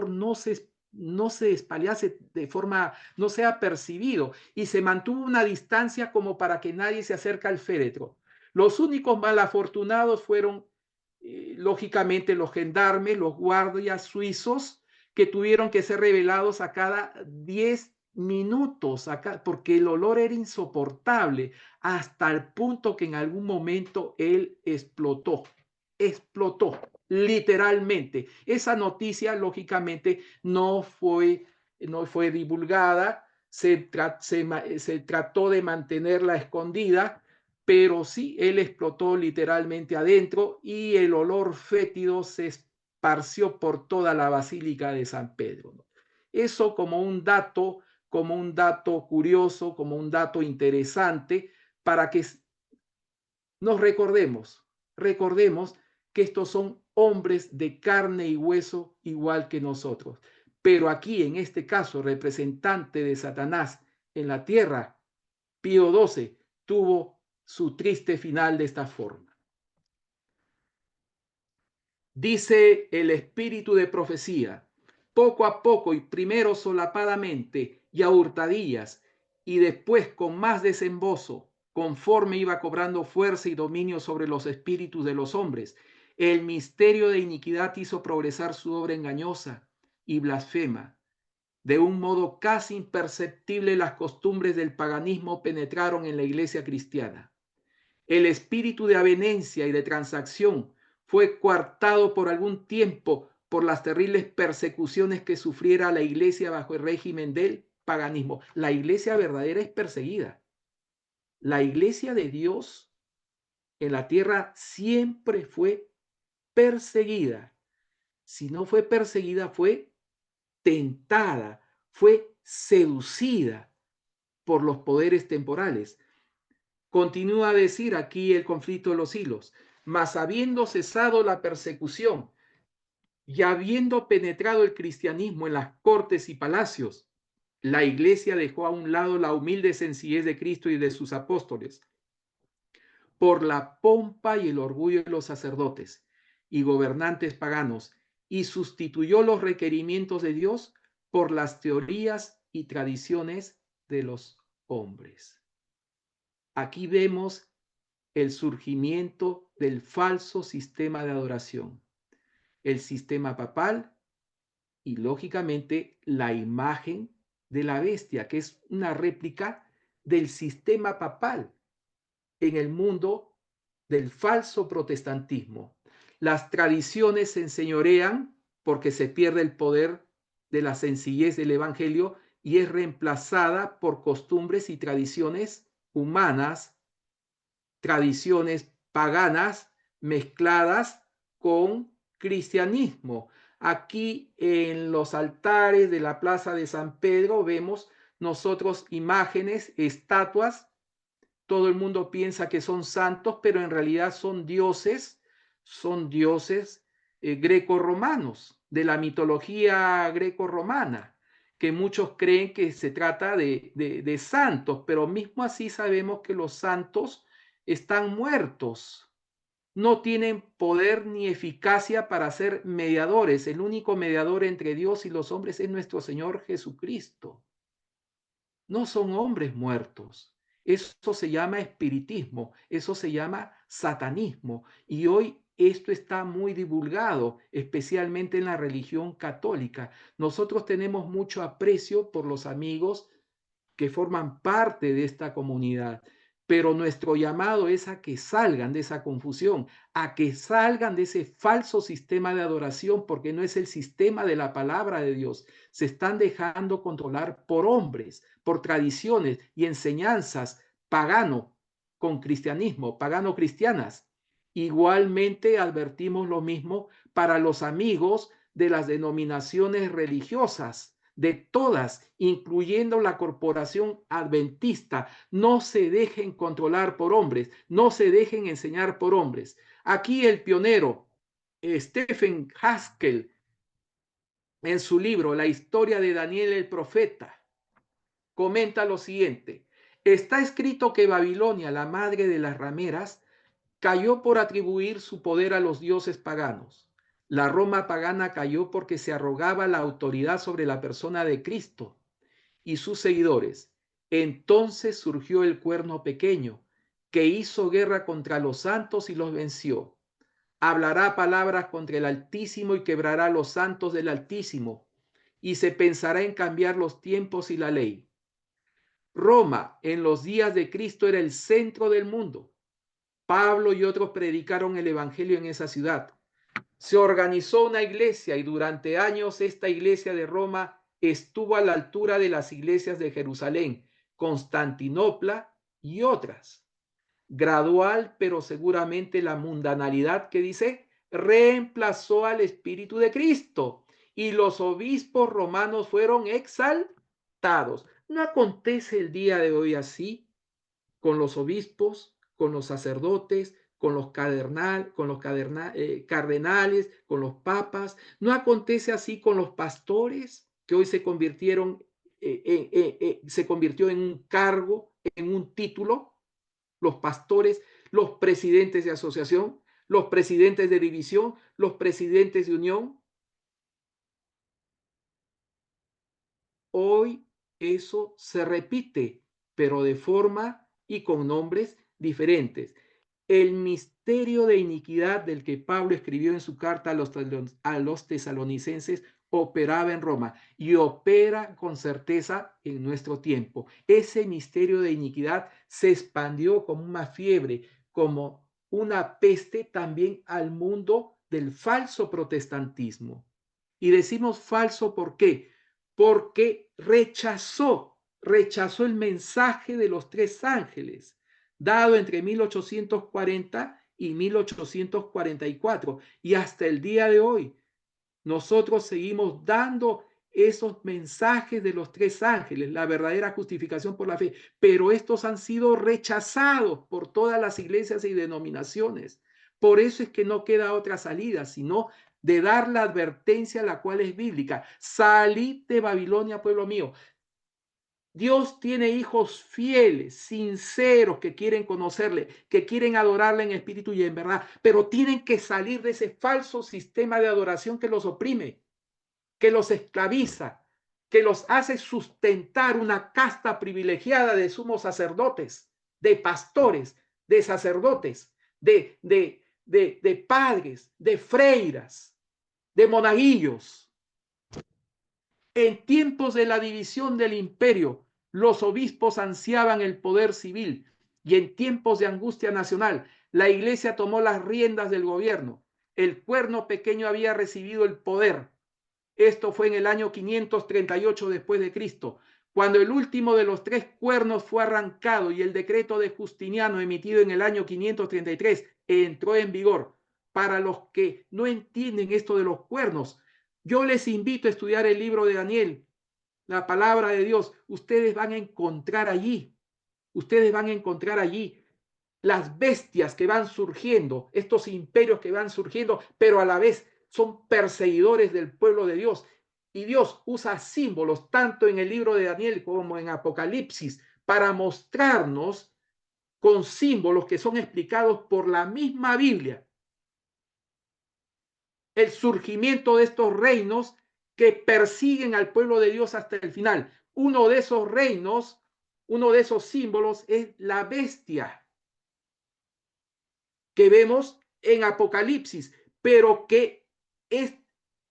no se espalhase de forma, no sea percibido, y se mantuvo una distancia como para que nadie se acerque al féretro. Los únicos malafortunados fueron, lógicamente, los gendarmes, los guardias suizos, que tuvieron que ser revelados a cada 10 minutos, porque el olor era insoportable, hasta el punto que en algún momento él explotó, literalmente. Esa noticia, lógicamente, no fue divulgada, se trató de mantenerla escondida, pero sí, él explotó literalmente adentro y el olor fétido se esparció por toda la Basílica de San Pedro, ¿no? Eso como un dato curioso, como un dato interesante, para que nos recordemos que estos son hombres de carne y hueso igual que nosotros. Pero aquí, en este caso, representante de Satanás en la tierra, Pío XII tuvo su triste final de esta forma. Dice el espíritu de profecía: poco a poco y primero solapadamente y a hurtadillas, y después con más desembozo, conforme iba cobrando fuerza y dominio sobre los espíritus de los hombres, el misterio de iniquidad hizo progresar su obra engañosa y blasfema. De un modo casi imperceptible, las costumbres del paganismo penetraron en la iglesia cristiana. El espíritu de avenencia y de transacción fue coartado por algún tiempo por las terribles persecuciones que sufriera la iglesia bajo el régimen del paganismo. La iglesia verdadera es perseguida. La iglesia de Dios en la tierra siempre fue perseguida. Si no fue perseguida, fue tentada, fue seducida por los poderes temporales. Continúa a decir aquí el conflicto de los hilos: mas habiendo cesado la persecución y habiendo penetrado el cristianismo en las cortes y palacios, la iglesia dejó a un lado la humilde sencillez de Cristo y de sus apóstoles por la pompa y el orgullo de los sacerdotes y gobernantes paganos, y sustituyó los requerimientos de Dios por las teorías y tradiciones de los hombres. Aquí vemos el surgimiento del falso sistema de adoración, el sistema papal y, lógicamente, la imagen de la bestia, que es una réplica del sistema papal en el mundo del falso protestantismo. Las tradiciones se enseñorean porque se pierde el poder de la sencillez del evangelio y es reemplazada por costumbres y tradiciones humanas, tradiciones paganas mezcladas con cristianismo. Aquí en los altares de la Plaza de San Pedro vemos nosotros imágenes, estatuas. Todo el mundo piensa que son santos, pero en realidad son dioses greco-romanos, de la mitología greco-romana, que muchos creen que se trata de santos, pero mismo así sabemos que los santos están muertos, no tienen poder ni eficacia para ser mediadores. El único mediador entre Dios y los hombres es nuestro Señor Jesucristo. No son hombres muertos. Eso se llama espiritismo, eso se llama satanismo. Y hoy esto está muy divulgado, especialmente en la religión católica. Nosotros tenemos mucho aprecio por los amigos que forman parte de esta comunidad, pero nuestro llamado es a que salgan de esa confusión, a que salgan de ese falso sistema de adoración, porque no es el sistema de la palabra de Dios. Se están dejando controlar por hombres, por tradiciones y enseñanzas pagano con cristianismo, pagano-cristianas. Igualmente advertimos lo mismo para los amigos de las denominaciones religiosas, de todas, incluyendo la corporación adventista. No se dejen controlar por hombres, no se dejen enseñar por hombres. Aquí el pionero, Stephen Haskell, en su libro La historia de Daniel el profeta, comenta lo siguiente: está escrito que Babilonia, la madre de las rameras, cayó por atribuir su poder a los dioses paganos. La Roma pagana cayó porque se arrogaba la autoridad sobre la persona de Cristo y sus seguidores. Entonces surgió el cuerno pequeño, que hizo guerra contra los santos y los venció. Hablará palabras contra el Altísimo y quebrará los santos del Altísimo, y se pensará en cambiar los tiempos y la ley. Roma en los días de Cristo era el centro del mundo. Pablo y otros predicaron el evangelio en esa ciudad. Se organizó una iglesia y durante años esta iglesia de Roma estuvo a la altura de las iglesias de Jerusalén, Constantinopla y otras. Gradual, pero seguramente la mundanalidad que dice reemplazó al Espíritu de Cristo y los obispos romanos fueron exaltados. ¿No acontece el día de hoy así con los obispos, con los sacerdotes, con los cardenales, con los papas? ¿No acontece así con los pastores que hoy se convirtió en un cargo, en un título? Los pastores, los presidentes de asociación, los presidentes de división, los presidentes de unión. Hoy eso se repite, pero de forma y con nombres diferentes. El misterio de iniquidad del que Pablo escribió en su carta a los tesalonicenses operaba en Roma y opera con certeza en nuestro tiempo. Ese misterio de iniquidad se expandió como una fiebre, como una peste también al mundo del falso protestantismo. Y decimos falso, ¿por qué? Porque rechazó el mensaje de los tres ángeles, dado entre 1840 y 1844. Y hasta el día de hoy, nosotros seguimos dando esos mensajes de los tres ángeles, la verdadera justificación por la fe, pero estos han sido rechazados por todas las iglesias y denominaciones. Por eso es que no queda otra salida, sino de dar la advertencia, la cual es bíblica. Salid de Babilonia, pueblo mío. Dios tiene hijos fieles, sinceros, que quieren conocerle, que quieren adorarle en espíritu y en verdad, pero tienen que salir de ese falso sistema de adoración que los oprime, que los esclaviza, que los hace sustentar una casta privilegiada de sumos sacerdotes, de pastores, de sacerdotes, de padres, de freiras, de monaguillos. En tiempos de la división del imperio, los obispos ansiaban el poder civil y en tiempos de angustia nacional, la iglesia tomó las riendas del gobierno. El cuerno pequeño había recibido el poder. Esto fue en el año 538 después de Cristo, cuando el último de los tres cuernos fue arrancado y el decreto de Justiniano emitido en el año 533 entró en vigor. Para los que no entienden esto de los cuernos, yo les invito a estudiar el libro de Daniel, la palabra de Dios. Ustedes van a encontrar allí las bestias que van surgiendo, estos imperios que van surgiendo, pero a la vez son perseguidores del pueblo de Dios. Y Dios usa símbolos tanto en el libro de Daniel como en Apocalipsis para mostrarnos con símbolos que son explicados por la misma Biblia el surgimiento de estos reinos que persiguen al pueblo de Dios hasta el final. Uno de esos reinos, uno de esos símbolos es la bestia que vemos en Apocalipsis, pero que es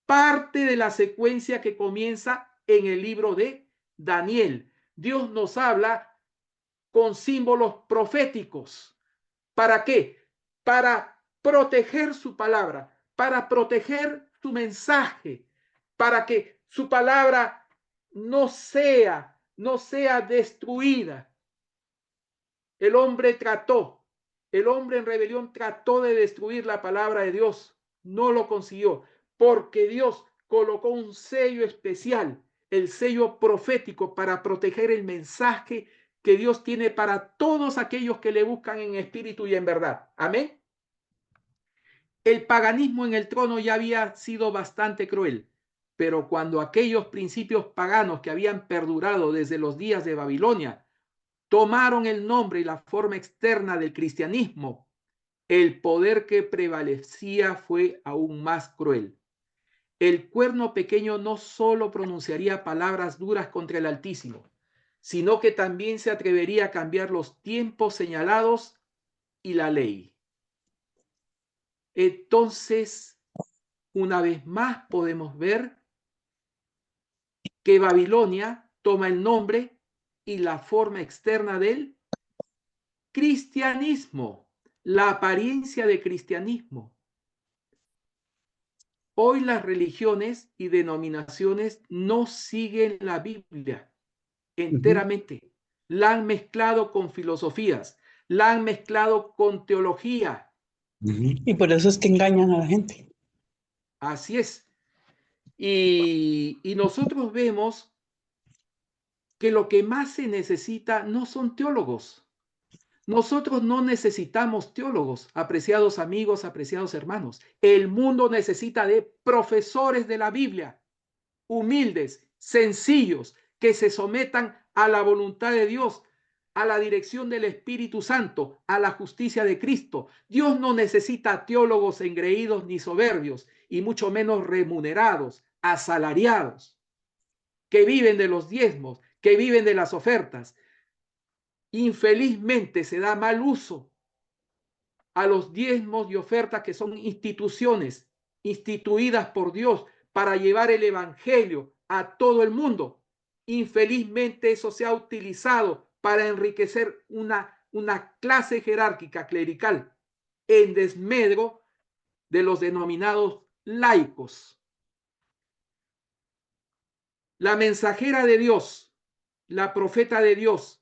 parte de la secuencia que comienza en el libro de Daniel. Dios nos habla con símbolos proféticos. ¿Para qué? Para proteger su palabra, para proteger su mensaje, para que su palabra no sea destruida. El hombre en rebelión trató de destruir la palabra de Dios, no lo consiguió, porque Dios colocó un sello especial, el sello profético, para proteger el mensaje que Dios tiene para todos aquellos que le buscan en espíritu y en verdad. Amén. El paganismo en el trono ya había sido bastante cruel, pero cuando aquellos principios paganos que habían perdurado desde los días de Babilonia tomaron el nombre y la forma externa del cristianismo, el poder que prevalecía fue aún más cruel. El cuerno pequeño no solo pronunciaría palabras duras contra el Altísimo, sino que también se atrevería a cambiar los tiempos señalados y la ley. Entonces, una vez más podemos ver que Babilonia toma el nombre y la forma externa del cristianismo, la apariencia de cristianismo. Hoy las religiones y denominaciones no siguen la Biblia enteramente. La han mezclado con filosofías, la han mezclado con teología. Y por eso es que engañan a la gente. Así es. Y nosotros vemos que lo que más se necesita no son teólogos. Nosotros no necesitamos teólogos, apreciados amigos, apreciados hermanos. El mundo necesita de profesores de la Biblia, humildes, sencillos, que se sometan a la voluntad de Dios, a la dirección del Espíritu Santo, a la justicia de Cristo. Dios no necesita teólogos engreídos ni soberbios, y mucho menos remunerados, asalariados, que viven de los diezmos, que viven de las ofertas. Infelizmente se da mal uso a los diezmos y ofertas, que son instituciones instituidas por Dios para llevar el evangelio a todo el mundo. Infelizmente eso se ha utilizado para enriquecer una clase jerárquica clerical en desmedro de los denominados laicos. La mensajera de Dios, la profeta de Dios,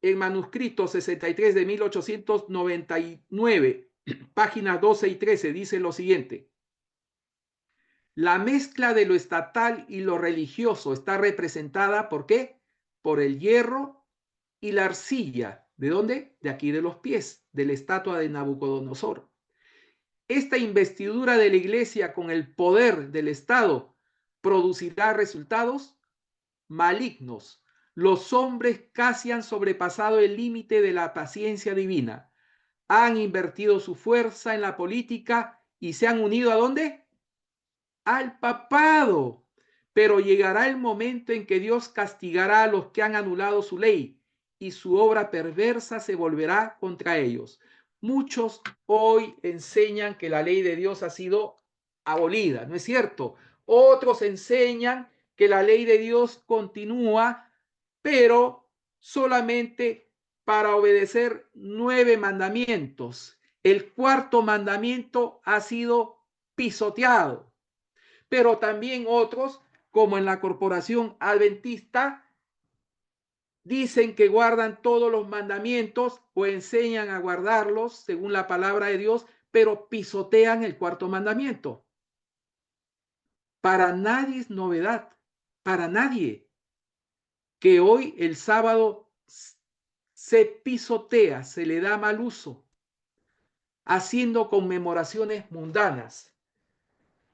en manuscrito 63 de 1899, páginas 12 y 13, dice lo siguiente: la mezcla de lo estatal y lo religioso está representada, ¿por qué? Por el hierro y la arcilla. ¿De dónde? De aquí, de los pies, de la estatua de Nabucodonosor. Esta investidura de la iglesia con el poder del Estado producirá resultados malignos. Los hombres casi han sobrepasado el límite de la paciencia divina. Han invertido su fuerza en la política y se han unido ¿a dónde? Al papado. Pero llegará el momento en que Dios castigará a los que han anulado su ley y su obra perversa se volverá contra ellos. Muchos hoy enseñan que la ley de Dios ha sido abolida, ¿no es cierto? Otros enseñan que la ley de Dios continúa, pero solamente para obedecer 9 mandamientos. El 4.º mandamiento ha sido pisoteado. Pero también otros, como en la Corporación Adventista, dicen que guardan todos los mandamientos o enseñan a guardarlos según la palabra de Dios, pero pisotean el 4.º mandamiento. Para nadie es novedad, para nadie, que hoy el sábado se pisotea, se le da mal uso, haciendo conmemoraciones mundanas,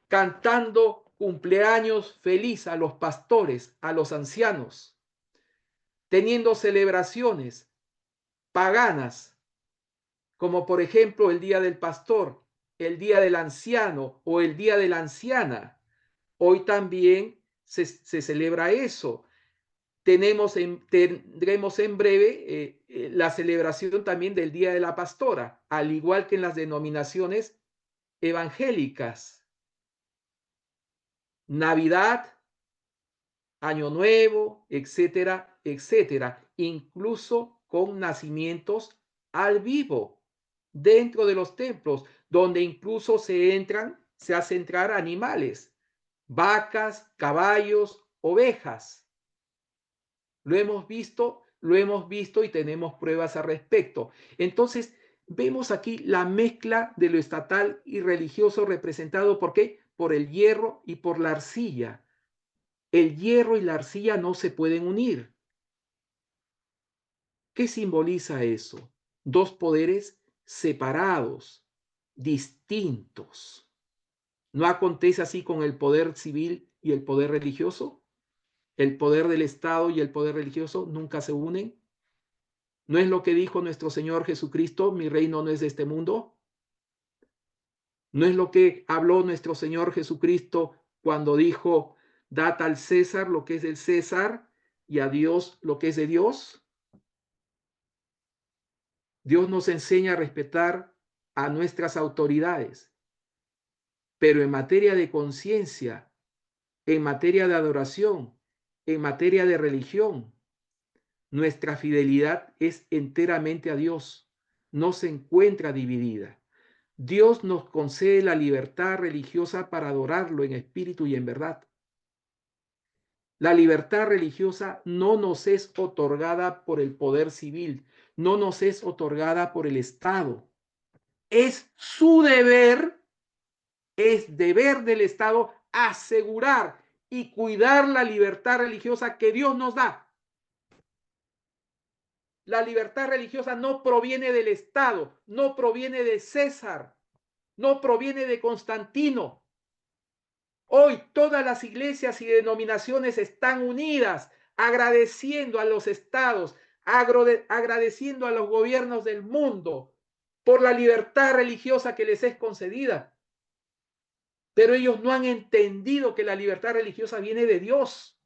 cantando cumpleaños feliz a los pastores, a los ancianos, teniendo celebraciones paganas, como por ejemplo el Día del Pastor, el Día del Anciano o el Día de la Anciana. Hoy también se celebra eso. Tendremos en breve la celebración también del Día de la Pastora, al igual que en las denominaciones evangélicas. Navidad, Año Nuevo, etcétera, etcétera, incluso con nacimientos al vivo dentro de los templos, donde incluso se hace entrar animales, vacas, caballos, ovejas. Lo hemos visto y tenemos pruebas al respecto. Entonces, vemos aquí la mezcla de lo estatal y religioso representado, ¿por qué? Por el hierro y por la arcilla. El hierro y la arcilla no se pueden unir. ¿Qué simboliza eso? Dos poderes separados, distintos. ¿No acontece así con el poder civil y el poder religioso? El poder del Estado y el poder religioso nunca se unen. ¿No es lo que dijo nuestro Señor Jesucristo? Mi reino no es de este mundo. ¿No es lo que habló nuestro Señor Jesucristo cuando dijo, dad al César lo que es del César y a Dios lo que es de Dios? Dios nos enseña a respetar a nuestras autoridades, pero en materia de conciencia, en materia de adoración, en materia de religión, nuestra fidelidad es enteramente a Dios, no se encuentra dividida. Dios nos concede la libertad religiosa para adorarlo en espíritu y en verdad. La libertad religiosa no nos es otorgada por el poder civil, no nos es otorgada por el Estado. Es su deber, es deber del Estado asegurar y cuidar la libertad religiosa que Dios nos da. La libertad religiosa no proviene del Estado, no proviene de César, no proviene de Constantino. Hoy todas las iglesias y denominaciones están unidas, agradeciendo a los estados, agradeciendo a los gobiernos del mundo por la libertad religiosa que les es concedida. Pero ellos no han entendido que la libertad religiosa viene de Dios.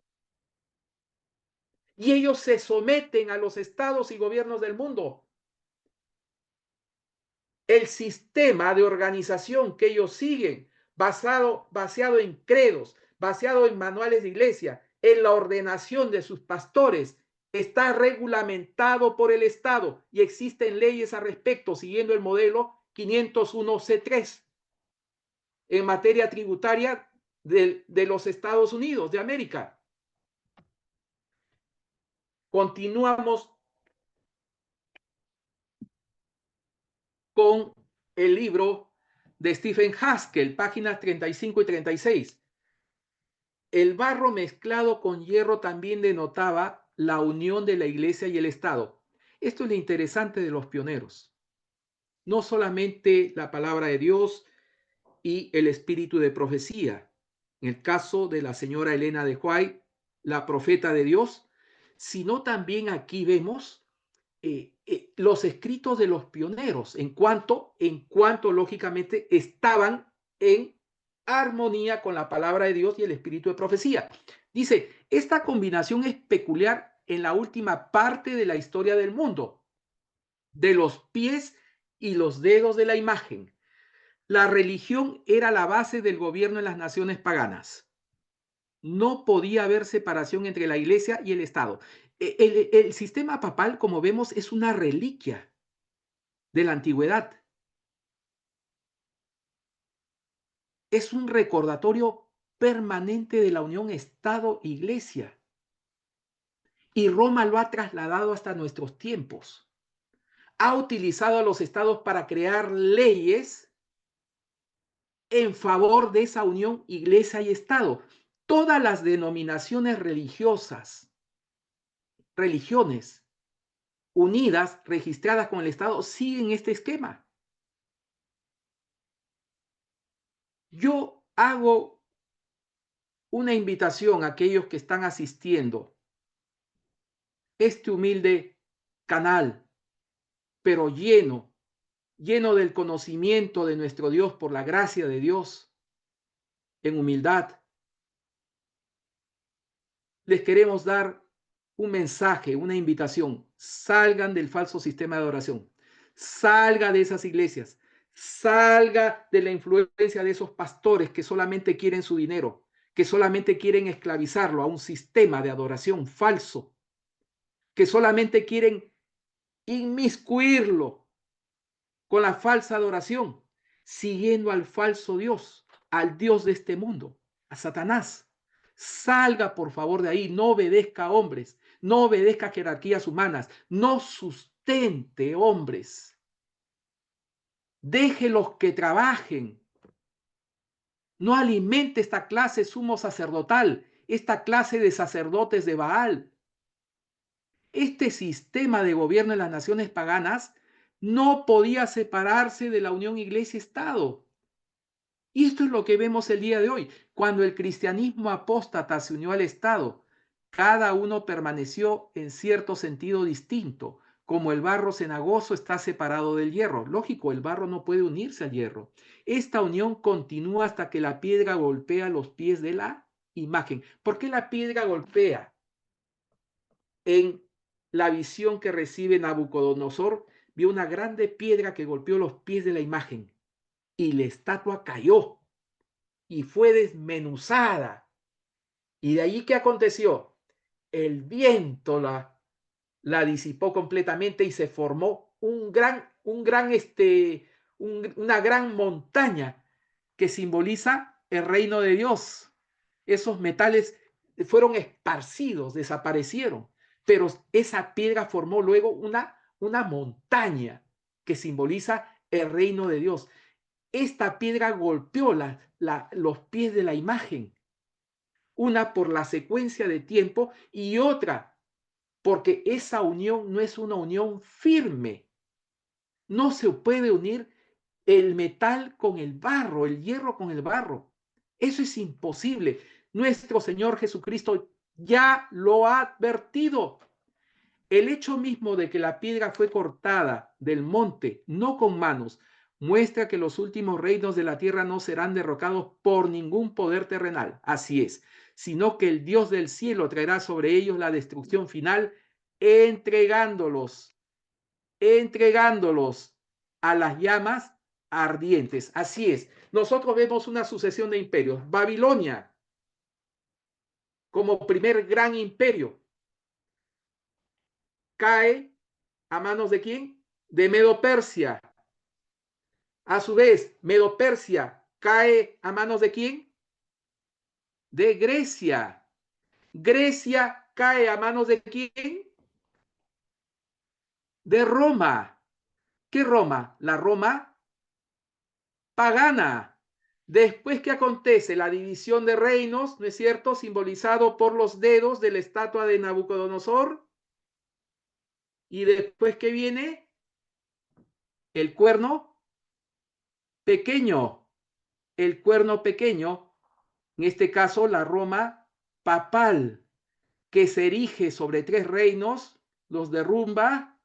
Y ellos se someten a los estados y gobiernos del mundo. El sistema de organización que ellos siguen, basado en credos, basado en manuales de iglesia, en la ordenación de sus pastores, está regulamentado por el Estado y existen leyes al respecto, siguiendo el modelo 501C3 en materia tributaria de los Estados Unidos de América. Continuamos con el libro de Stephen Haskell, páginas 35 y 36. El barro mezclado con hierro también denotaba la unión de la iglesia y el Estado. Esto es lo interesante de los pioneros. No solamente la palabra de Dios y el espíritu de profecía. En el caso de la señora Elena de White, la profeta de Dios, sino también aquí vemos los escritos de los pioneros, en cuanto lógicamente estaban en armonía con la palabra de Dios y el espíritu de profecía. Dice, esta combinación es peculiar en la última parte de la historia del mundo, de los pies y los dedos de la imagen. La religión era la base del gobierno en las naciones paganas. No podía haber separación entre la iglesia y el Estado. El sistema papal, como vemos, es una reliquia de la antigüedad. Es un recordatorio permanente de la unión Estado-Iglesia. Y Roma lo ha trasladado hasta nuestros tiempos. Ha utilizado a los estados para crear leyes en favor de esa unión Iglesia y Estado. Todas las denominaciones religiones unidas, registradas con el Estado, siguen este esquema. Yo hago una invitación a aquellos que están asistiendo este humilde canal, pero lleno lleno del conocimiento de nuestro Dios por la gracia de Dios, en humildad, les queremos dar un mensaje, una invitación. Salgan del falso sistema de adoración. Salga de esas iglesias. Salga de la influencia de esos pastores que solamente quieren su dinero, que solamente quieren esclavizarlo a un sistema de adoración falso, que solamente quieren inmiscuirlo con la falsa adoración, siguiendo al falso Dios, al Dios de este mundo, a Satanás. Salga, por favor, de ahí. No obedezca a hombres, no obedezca a jerarquías humanas, no sustente hombres. Déjelos que trabajen. No alimente esta clase sumo sacerdotal, esta clase de sacerdotes de Baal. Este sistema de gobierno en las naciones paganas no podía separarse de la unión iglesia-estado. Y esto es lo que vemos el día de hoy. Cuando el cristianismo apóstata se unió al Estado, cada uno permaneció en cierto sentido distinto, como el barro cenagoso está separado del hierro. Lógico, el barro no puede unirse al hierro. Esta unión continúa hasta que la piedra golpea los pies de la imagen. ¿Por qué la piedra golpea? En la visión que recibe Nabucodonosor, vio una grande piedra que golpeó los pies de la imagen y la estatua cayó y fue desmenuzada. ¿Y de allí qué aconteció? El viento la disipó completamente y se formó una gran montaña que simboliza el reino de Dios. Esos metales fueron esparcidos, desaparecieron, pero esa piedra formó luego una montaña que simboliza el reino de Dios. Esta piedra golpeó los pies de la imagen, una por la secuencia de tiempo y otra porque esa unión no es una unión firme. No se puede unir el metal con el barro, el hierro con el barro. Eso es imposible. Nuestro Señor Jesucristo ya lo ha advertido. El hecho mismo de que la piedra fue cortada del monte, no con manos, muestra que los últimos reinos de la tierra no serán derrocados por ningún poder terrenal. Así es, sino que el Dios del cielo traerá sobre ellos la destrucción final, entregándolos a las llamas ardientes. Así es, nosotros vemos una sucesión de imperios. Babilonia como primer gran imperio cae a manos de quién? De Medo-Persia. A su vez, Medo-Persia cae a manos de quién? De Grecia. Grecia cae a manos de quién? De Roma. ¿Qué Roma? La Roma pagana. Después, ¿qué acontece? La división de reinos, ¿no es cierto? Simbolizado por los dedos de la estatua de Nabucodonosor. Y después, ¿qué viene? El cuerno pequeño. El cuerno pequeño, en este caso la Roma papal, que se erige sobre 3 reinos, los derrumba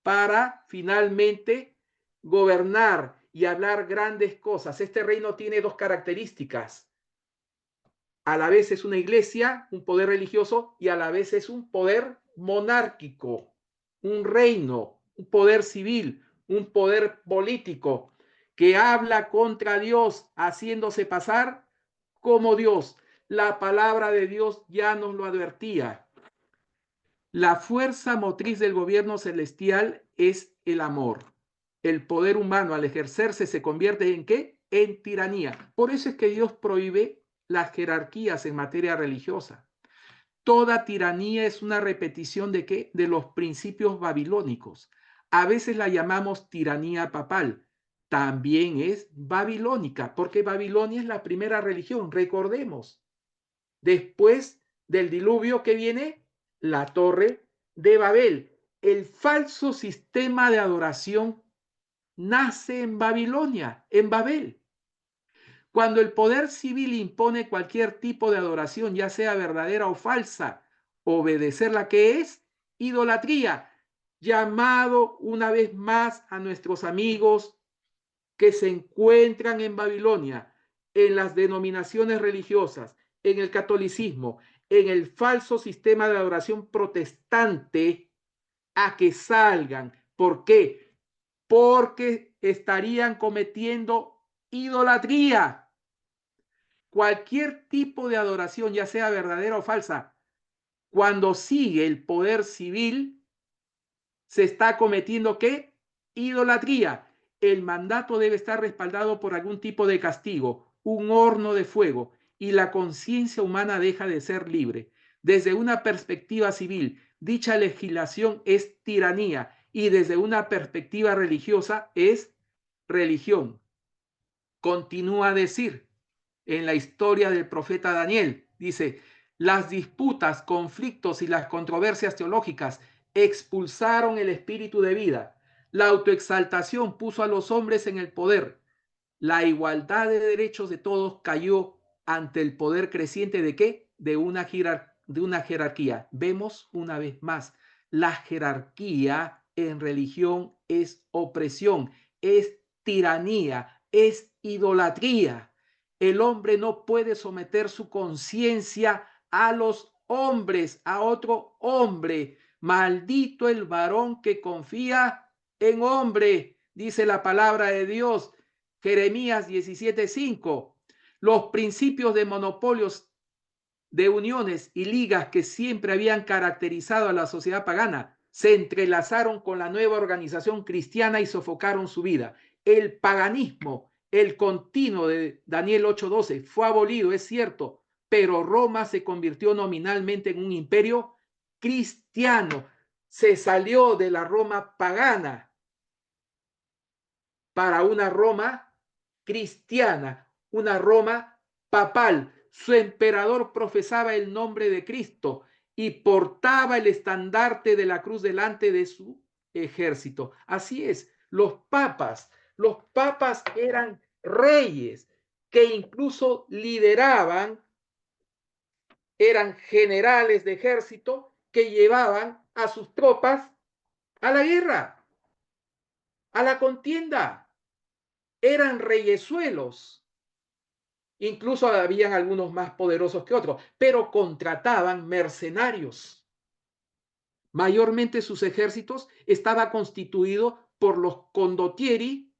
para finalmente gobernar y hablar grandes cosas. Este reino tiene 2 características. A la vez es una iglesia, un poder religioso, y a la vez es un poder monárquico, un reino, un poder civil, un poder político que habla contra Dios, haciéndose pasar como Dios. La palabra de Dios ya nos lo advertía. La fuerza motriz del gobierno celestial es el amor. El poder humano al ejercerse se convierte ¿en qué? En tiranía. Por eso es que Dios prohíbe las jerarquías en materia religiosa. Toda tiranía es una repetición ¿de qué? De los principios babilónicos. A veces la llamamos tiranía papal. También es babilónica, porque Babilonia es la primera religión, recordemos. Después del diluvio, ¿qué viene? La torre de Babel. El falso sistema de adoración nace en Babilonia, en Babel. Cuando el poder civil impone cualquier tipo de adoración, ya sea verdadera o falsa, obedecer la que es idolatría. llamado una vez más a nuestros amigos que se encuentran en Babilonia, en las denominaciones religiosas, en el catolicismo, en el falso sistema de adoración protestante, a que salgan. ¿Por qué? Porque estarían cometiendo idolatría. Cualquier tipo de adoración, ya sea verdadera o falsa, cuando sigue el poder civil, se está cometiendo ¿qué? Idolatría. El mandato debe estar respaldado por algún tipo de castigo, un horno de fuego, y la conciencia humana deja de ser libre. Desde una perspectiva civil, dicha legislación es tiranía, y desde una perspectiva religiosa es religión. Continúa a decir en la historia del profeta Daniel, dice, las disputas, conflictos y las controversias teológicas expulsaron el espíritu de vida. La autoexaltación puso a los hombres en el poder. La igualdad de derechos de todos cayó ante el poder creciente de ¿qué? De una jerarquía. Vemos una vez más, la jerarquía en religión es opresión, es tiranía, es idolatría. El hombre no puede someter su conciencia a los hombres, a otro hombre. Maldito el varón que confía en hombre, dice la palabra de Dios. Jeremías 17:5. Los principios de monopolios, de uniones y ligas que siempre habían caracterizado a la sociedad pagana se entrelazaron con la nueva organización cristiana y sofocaron su vida. El paganismo, el continuo de Daniel 8:12, fue abolido, es cierto, pero Roma se convirtió nominalmente en un imperio cristiano. Se salió de la Roma pagana para una Roma cristiana, una Roma papal. Su emperador profesaba el nombre de Cristo y portaba el estandarte de la cruz delante de su ejército. Así es, los papas eran reyes que incluso lideraban, eran generales de ejército que llevaban a sus tropas a la guerra, a la contienda. Eran reyesuelos. Incluso habían algunos más poderosos que otros, pero contrataban mercenarios. Mayormente sus ejércitos estaban constituidos por los condottieri,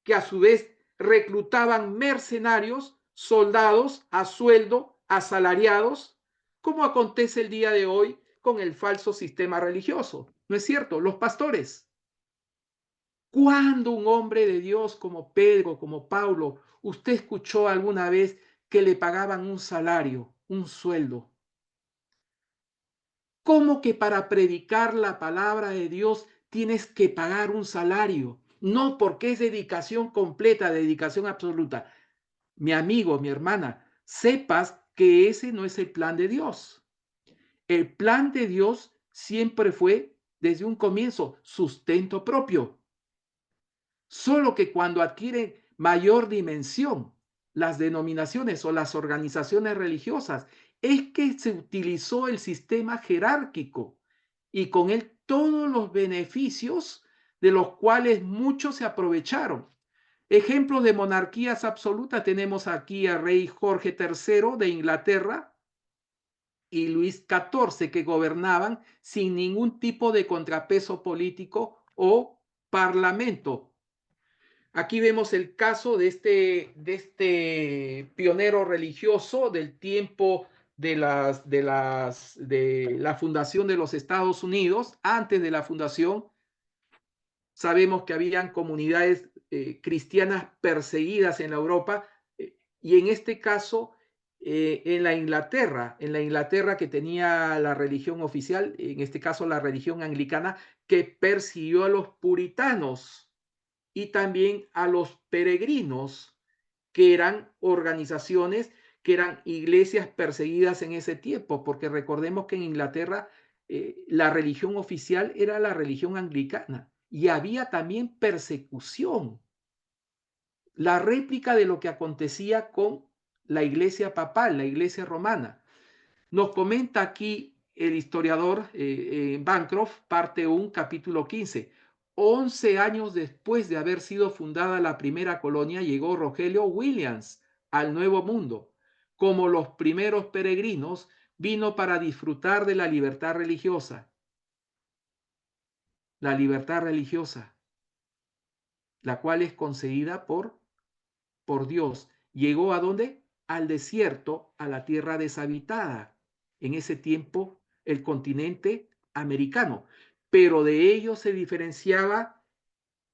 que a su vez reclutaban mercenarios, soldados a sueldo, asalariados, como acontece el día de hoy con el falso sistema religioso. ¿No es cierto? Los pastores. ¿Cuándo un hombre de Dios como Pedro, como Pablo, usted escuchó alguna vez que le pagaban un salario, un sueldo? ¿Cómo que para predicar la palabra de Dios tienes que pagar un salario? No, porque es dedicación completa, dedicación absoluta. Mi amigo, mi hermana, sepas que ese no es el plan de Dios. El plan de Dios siempre fue, desde un comienzo, sustento propio. Solo que cuando adquieren mayor dimensión las denominaciones o las organizaciones religiosas, es que se utilizó el sistema jerárquico y con él todos los beneficios de los cuales muchos se aprovecharon. Ejemplos de monarquías absolutas tenemos aquí a rey Jorge III de Inglaterra y Luis XIV, que gobernaban sin ningún tipo de contrapeso político o parlamento. Aquí vemos el caso de este pionero religioso del tiempo de la fundación de los Estados Unidos. Antes de la fundación, sabemos que habían comunidades cristianas perseguidas en la Europa, y en este caso, en la Inglaterra que tenía la religión oficial, en este caso la religión anglicana, que persiguió a los puritanos y también a los peregrinos, que eran organizaciones, que eran iglesias perseguidas en ese tiempo, porque recordemos que en Inglaterra la religión oficial era la religión anglicana y había también persecución, la réplica de lo que acontecía con la iglesia papal, la iglesia romana. Nos comenta aquí el historiador Bancroft, parte 1, capítulo 15. 11 años después de haber sido fundada la primera colonia, llegó Rogelio Williams al Nuevo Mundo. Como los primeros peregrinos, vino para disfrutar de la libertad religiosa. La libertad religiosa, la cual es concedida por Dios. ¿Llegó a dónde? Al desierto, a la tierra deshabitada. En ese tiempo, el continente americano. Pero de ello se diferenciaba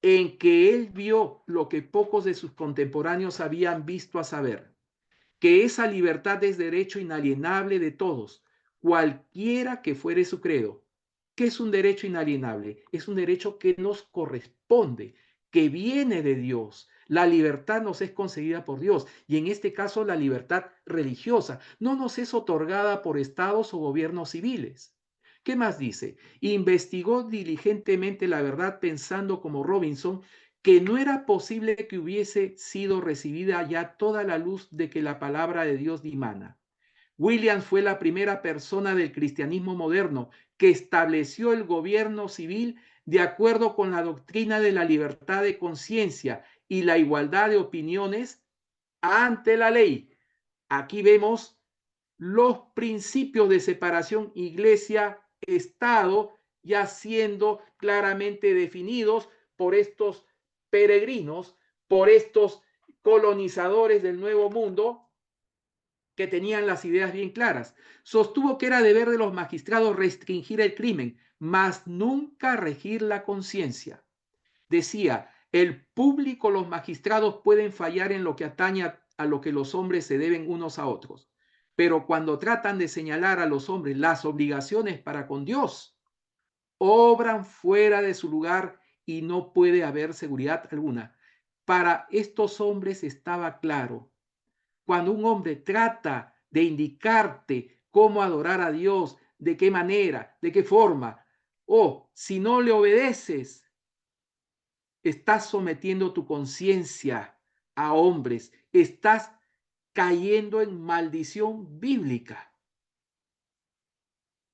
en que él vio lo que pocos de sus contemporáneos habían visto a saber, que esa libertad es derecho inalienable de todos, cualquiera que fuere su credo. ¿Qué es un derecho inalienable? Es un derecho que nos corresponde, que viene de Dios. La libertad nos es concedida por Dios, y en este caso la libertad religiosa no nos es otorgada por estados o gobiernos civiles. ¿Qué más dice? Investigó diligentemente la verdad pensando como Robinson que no era posible que hubiese sido recibida ya toda la luz de que la palabra de Dios dimana. Williams fue la primera persona del cristianismo moderno que estableció el gobierno civil de acuerdo con la doctrina de la libertad de conciencia y la igualdad de opiniones ante la ley. Aquí vemos los principios de separación iglesia-estado ya siendo claramente definidos por estos peregrinos, por estos colonizadores del Nuevo Mundo que tenían las ideas bien claras. Sostuvo que era deber de los magistrados restringir el crimen, mas nunca regir la conciencia. Decía, el público, los magistrados pueden fallar en lo que atañe a lo que los hombres se deben unos a otros, pero cuando tratan de señalar a los hombres las obligaciones para con Dios, obran fuera de su lugar y no puede haber seguridad alguna. Para estos hombres estaba claro, cuando un hombre trata de indicarte cómo adorar a Dios, de qué manera, de qué forma, o si no le obedeces, estás sometiendo tu conciencia a hombres, estás cayendo en maldición bíblica.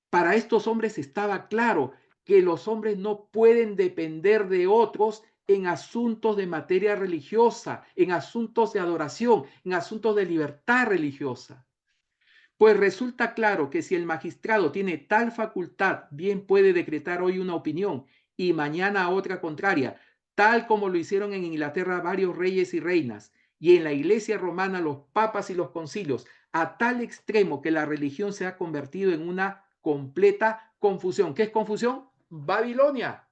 Para estos hombres estaba claro que los hombres no pueden depender de otros en asuntos de materia religiosa, en asuntos de adoración, en asuntos de libertad religiosa. Pues resulta claro que si el magistrado tiene tal facultad, bien puede decretar hoy una opinión y mañana otra contraria, tal como lo hicieron en Inglaterra varios reyes y reinas, y en la Iglesia romana los papas y los concilios, a tal extremo que la religión se ha convertido en una completa confusión. ¿Qué es confusión? Babilonia.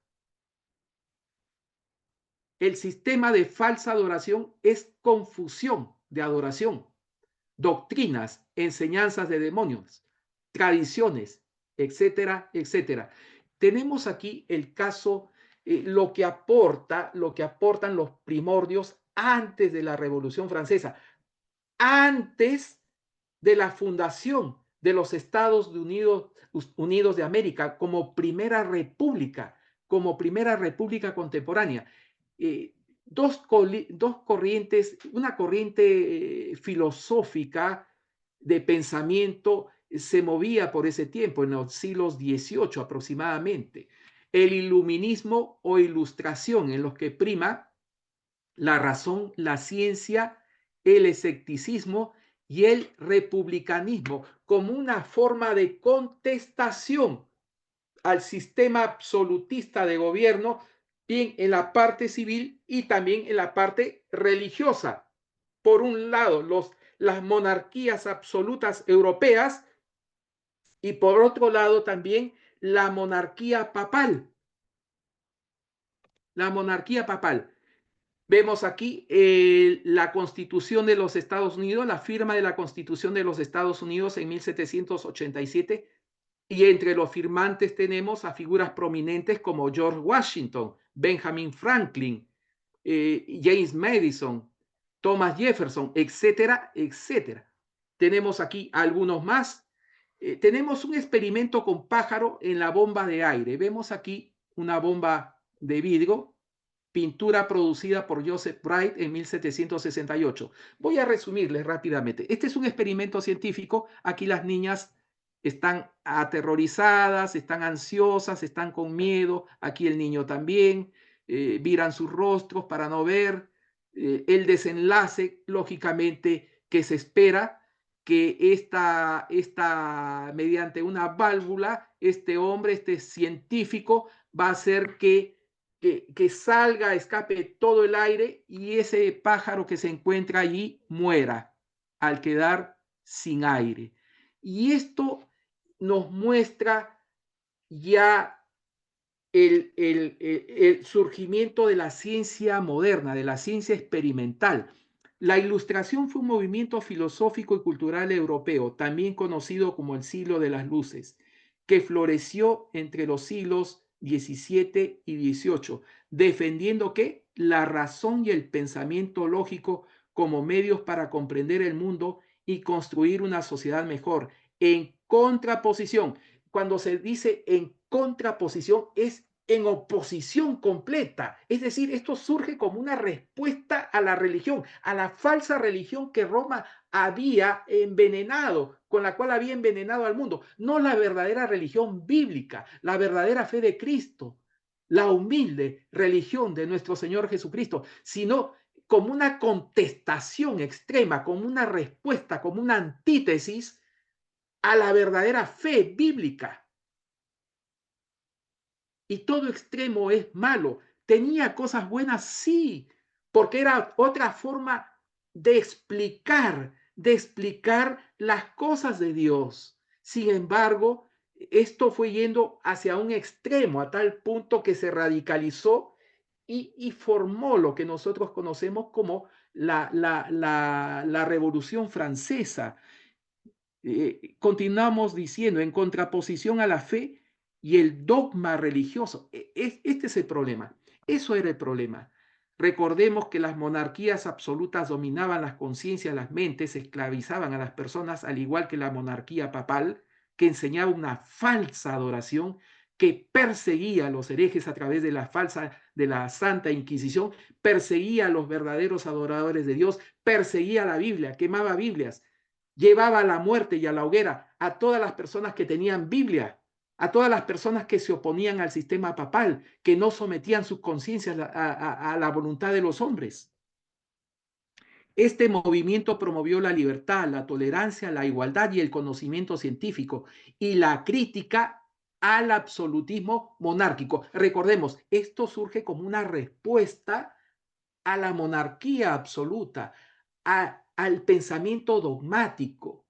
El sistema de falsa adoración es confusión de adoración. Doctrinas, enseñanzas de demonios, tradiciones, etcétera, etcétera. Tenemos aquí el caso, lo que aportan los primordios antes de la Revolución Francesa, antes de la fundación de los Estados Unidos de América como primera república contemporánea. Dos corrientes, una corriente filosófica de pensamiento se movía por ese tiempo, en los siglos XVIII aproximadamente. El iluminismo o ilustración, en los que prima la razón, la ciencia, el escepticismo y el republicanismo como una forma de contestación al sistema absolutista de gobierno, bien en la parte civil y también en la parte religiosa. Por un lado, las monarquías absolutas europeas y por otro lado también la monarquía papal. La monarquía papal. Vemos aquí la Constitución de los Estados Unidos, la firma de la Constitución de los Estados Unidos en 1787, y entre los firmantes tenemos a figuras prominentes como George Washington, Benjamin Franklin, James Madison, Thomas Jefferson, etcétera, etcétera. Tenemos aquí algunos más. Tenemos un experimento con pájaro en la bomba de aire. Vemos aquí una bomba de vidrio, pintura producida por Joseph Bright en 1768. Voy a resumirles rápidamente. Este es un experimento científico. Aquí las niñas están aterrorizadas, están ansiosas, están con miedo. Aquí el niño también, viran sus rostros para no ver. El desenlace, lógicamente, que se espera que mediante una válvula, este hombre, este científico, va a hacer que salga, escape todo el aire y ese pájaro que se encuentra allí muera al quedar sin aire. Y esto nos muestra ya el surgimiento de la ciencia moderna, de la ciencia experimental. La Ilustración fue un movimiento filosófico y cultural europeo, también conocido como el siglo de las luces, que floreció entre los siglos XVII y XVIII, defendiendo ¿qué? La razón y el pensamiento lógico como medios para comprender el mundo y construir una sociedad mejor, en contraposición. Cuando se dice en contraposición, es en oposición completa. Es decir, esto surge como una respuesta a la religión, a la falsa religión que Roma había envenenado, con la cual había envenenado al mundo. No la verdadera religión bíblica, la verdadera fe de Cristo, la humilde religión de nuestro Señor Jesucristo, sino como una contestación extrema, como una respuesta, como una antítesis a la verdadera fe bíblica. Y todo extremo es malo. ¿Tenía cosas buenas? Sí, porque era otra forma de explicar las cosas de Dios. Sin embargo, esto fue yendo hacia un extremo, a tal punto que se radicalizó y formó lo que nosotros conocemos como la Revolución Francesa. Continuamos diciendo, en contraposición a la fe y el dogma religioso. Este es el problema. Eso era el problema. Recordemos que las monarquías absolutas dominaban las conciencias, las mentes, esclavizaban a las personas, al igual que la monarquía papal, que enseñaba una falsa adoración, que perseguía a los herejes a través de la Santa Inquisición, perseguía a los verdaderos adoradores de Dios, perseguía la Biblia, quemaba Biblias, llevaba a la muerte y a la hoguera a todas las personas que tenían Biblia, a todas las personas que se oponían al sistema papal, que no sometían sus conciencias a la voluntad de los hombres. Este movimiento promovió la libertad, la tolerancia, la igualdad y el conocimiento científico y la crítica al absolutismo monárquico. Recordemos, esto surge como una respuesta a la monarquía absoluta, al pensamiento dogmático,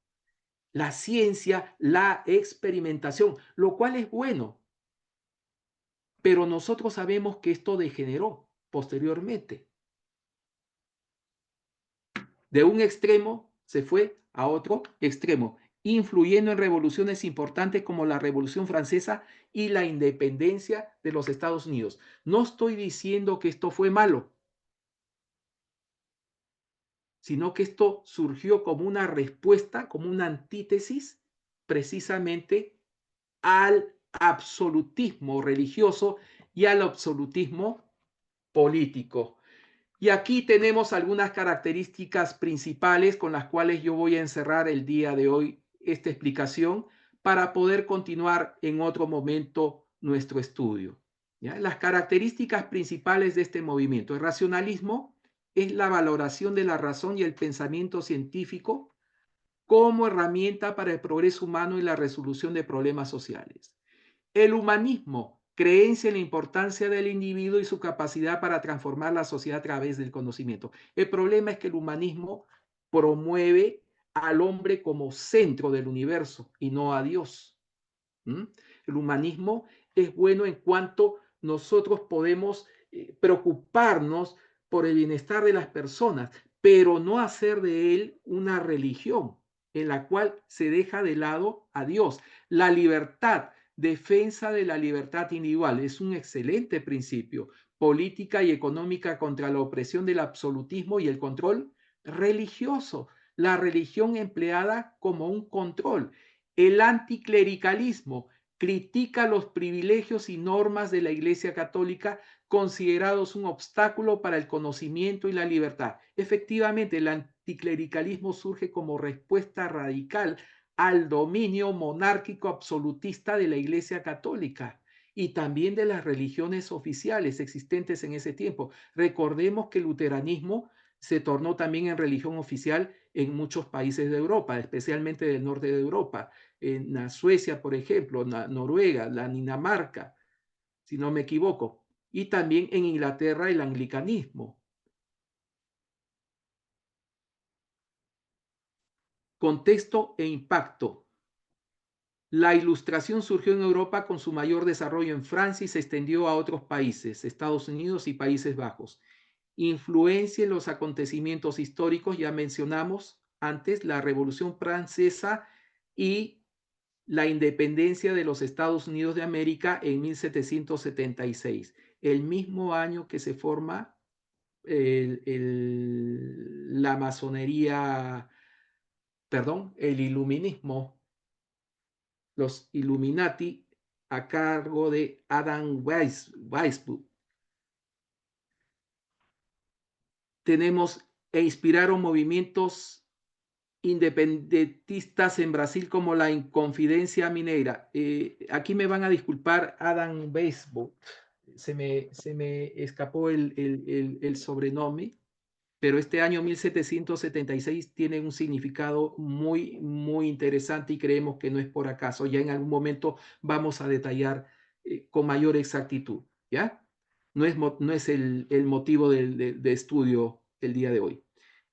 la ciencia, la experimentación, lo cual es bueno. Pero nosotros sabemos que esto degeneró posteriormente. De un extremo se fue a otro extremo, influyendo en revoluciones importantes como la Revolución Francesa y la independencia de los Estados Unidos. No estoy diciendo que esto fue malo, sino que esto surgió como una respuesta, como una antítesis, precisamente al absolutismo religioso y al absolutismo político. Y aquí tenemos algunas características principales con las cuales yo voy a encerrar el día de hoy esta explicación para poder continuar en otro momento nuestro estudio. ¿Ya? Las características principales de este movimiento. El racionalismo es la valoración de la razón y el pensamiento científico como herramienta para el progreso humano y la resolución de problemas sociales. El humanismo, creencia en la importancia del individuo y su capacidad para transformar la sociedad a través del conocimiento. El problema es que el humanismo promueve al hombre como centro del universo y no a Dios. El humanismo es bueno en cuanto nosotros podemos preocuparnos por el bienestar de las personas, pero no hacer de él una religión en la cual se deja de lado a Dios. La libertad, defensa de la libertad individual, es un excelente principio. Política y económica contra la opresión del absolutismo y el control religioso. La religión empleada como un control. El anticlericalismo critica los privilegios y normas de la Iglesia Católica considerados un obstáculo para el conocimiento y la libertad. Efectivamente, el anticlericalismo surge como respuesta radical al dominio monárquico absolutista de la Iglesia Católica y también de las religiones oficiales existentes en ese tiempo. Recordemos que el luteranismo se tornó también en religión oficial en muchos países de Europa, especialmente del norte de Europa, en la Suecia, por ejemplo, en la Noruega, la Dinamarca, si no me equivoco, y también en Inglaterra el anglicanismo. Contexto e impacto. La Ilustración surgió en Europa con su mayor desarrollo en Francia y se extendió a otros países, Estados Unidos y Países Bajos. Influencia en los acontecimientos históricos, ya mencionamos antes, la Revolución Francesa y la independencia de los Estados Unidos de América en 1776, el mismo año que se forma la masonería, perdón, el iluminismo, los Illuminati a cargo de Adam Weishaupt. Tenemos e inspiraron movimientos independentistas en Brasil como la Inconfidencia Mineira. Aquí me van a disculpar, Adam Weishaupt. Se me escapó el sobrenombre, pero este año 1776 tiene un significado muy, muy interesante y creemos que no es por acaso. Ya en algún momento vamos a detallar con mayor exactitud, ¿ya? No es el motivo de estudio el día de hoy.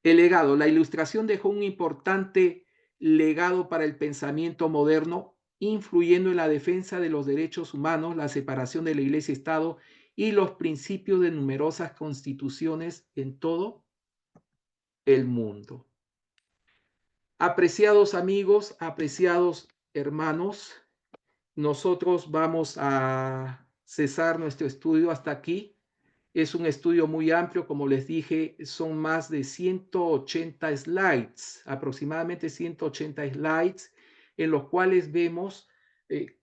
El legado. La Ilustración dejó un importante legado para el pensamiento moderno, influyendo en la defensa de los derechos humanos, la separación de la Iglesia y Estado y los principios de numerosas constituciones en todo el mundo. Apreciados amigos, apreciados hermanos, nosotros vamos a cesar nuestro estudio hasta aquí. Es un estudio muy amplio, como les dije, son más de 180 slides, aproximadamente 180 slides, en los cuales vemos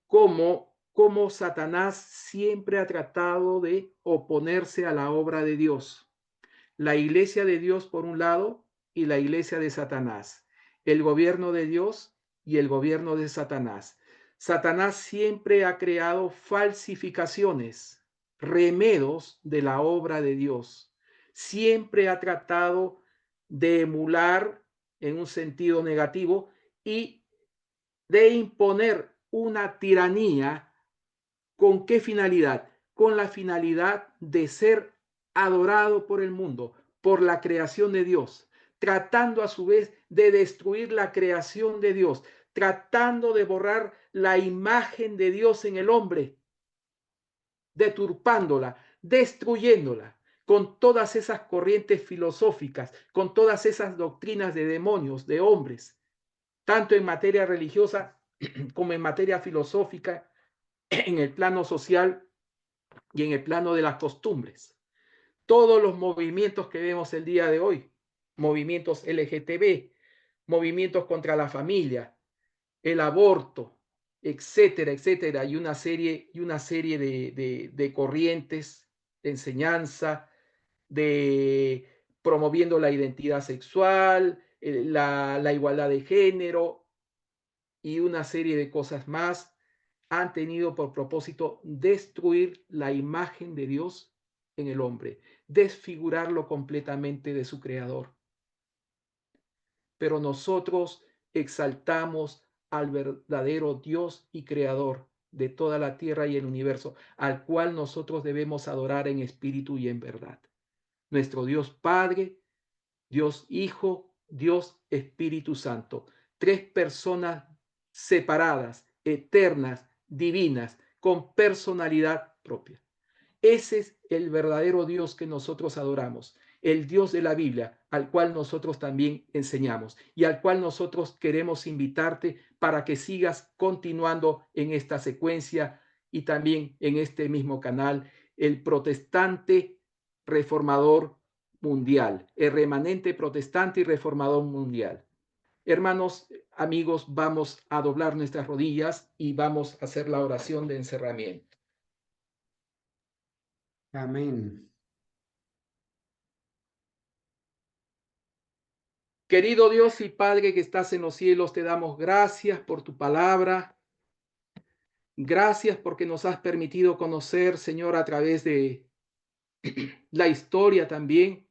cómo Satanás siempre ha tratado de oponerse a la obra de Dios. La iglesia de Dios por un lado y la iglesia de Satanás. El gobierno de Dios y el gobierno de Satanás. Satanás siempre ha creado falsificaciones, remedos de la obra de Dios. Siempre ha tratado de emular en un sentido negativo y de imponer una tiranía. ¿Con qué finalidad? Con la finalidad de ser adorado por el mundo, por la creación de Dios, tratando a su vez de destruir la creación de Dios, tratando de borrar la imagen de Dios en el hombre, deturpándola, destruyéndola, con todas esas corrientes filosóficas, con todas esas doctrinas de demonios, de hombres, tanto en materia religiosa como en materia filosófica, en el plano social y en el plano de las costumbres. Todos los movimientos que vemos el día de hoy, movimientos LGTB, movimientos contra la familia, el aborto, etcétera, etcétera, y una serie de corrientes de enseñanza, de promoviendo la identidad sexual, la igualdad de género y una serie de cosas más, han tenido por propósito destruir la imagen de Dios en el hombre, desfigurarlo completamente de su creador. Pero nosotros exaltamos al verdadero Dios y creador de toda la tierra y el universo, al cual nosotros debemos adorar en espíritu y en verdad. Nuestro Dios Padre, Dios Hijo, Dios Espíritu Santo. Tres personas separadas, eternas, divinas, con personalidad propia. Ese es el verdadero Dios que nosotros adoramos, el Dios de la Biblia, al cual nosotros también enseñamos y al cual nosotros queremos invitarte para que sigas continuando en esta secuencia y también en este mismo canal, el protestante reformador mundial, el remanente protestante y reformador mundial. Hermanos, amigos, vamos a doblar nuestras rodillas y vamos a hacer la oración de encerramiento. Amén. Querido Dios y Padre que estás en los cielos, te damos gracias por tu palabra. Gracias porque nos has permitido conocer, Señor, a través de la historia también,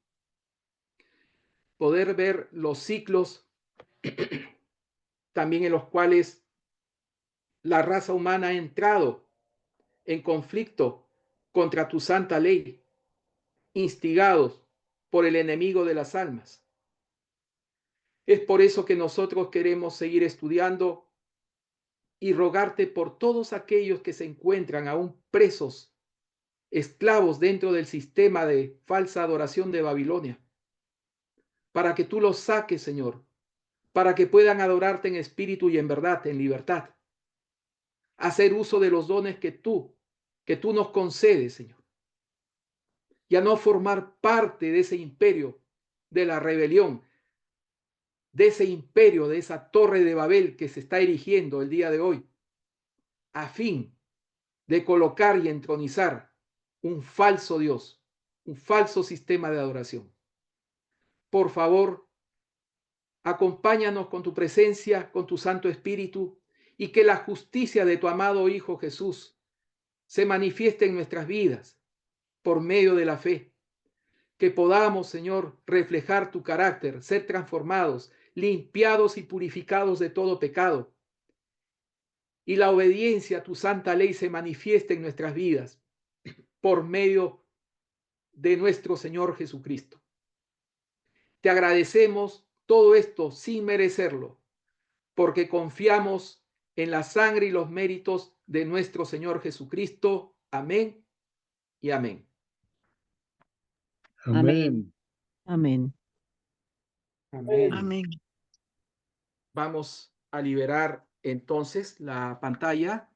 poder ver los ciclos también en los cuales la raza humana ha entrado en conflicto contra tu santa ley, instigados por el enemigo de las almas. Es por eso que nosotros queremos seguir estudiando y rogarte por todos aquellos que se encuentran aún presos, esclavos dentro del sistema de falsa adoración de Babilonia, para que tú los saques, Señor, para que puedan adorarte en espíritu y en verdad, en libertad. Hacer uso de los dones que tú nos concedes, Señor. Y a no formar parte de ese imperio de la rebelión, de ese imperio, de esa torre de Babel que se está erigiendo el día de hoy, a fin de colocar y entronizar un falso Dios, un falso sistema de adoración. Por favor, acompáñanos con tu presencia, con tu Santo Espíritu, y que la justicia de tu amado Hijo Jesús se manifieste en nuestras vidas por medio de la fe. Que podamos, Señor, reflejar tu carácter, ser transformados, limpiados y purificados de todo pecado. Y la obediencia a tu santa ley se manifieste en nuestras vidas por medio de nuestro Señor Jesucristo. Te agradecemos todo esto sin merecerlo, porque confiamos en la sangre y los méritos de nuestro Señor Jesucristo. Amén y amén. Amén. Amén. Amén. Amén. Vamos a liberar entonces la pantalla.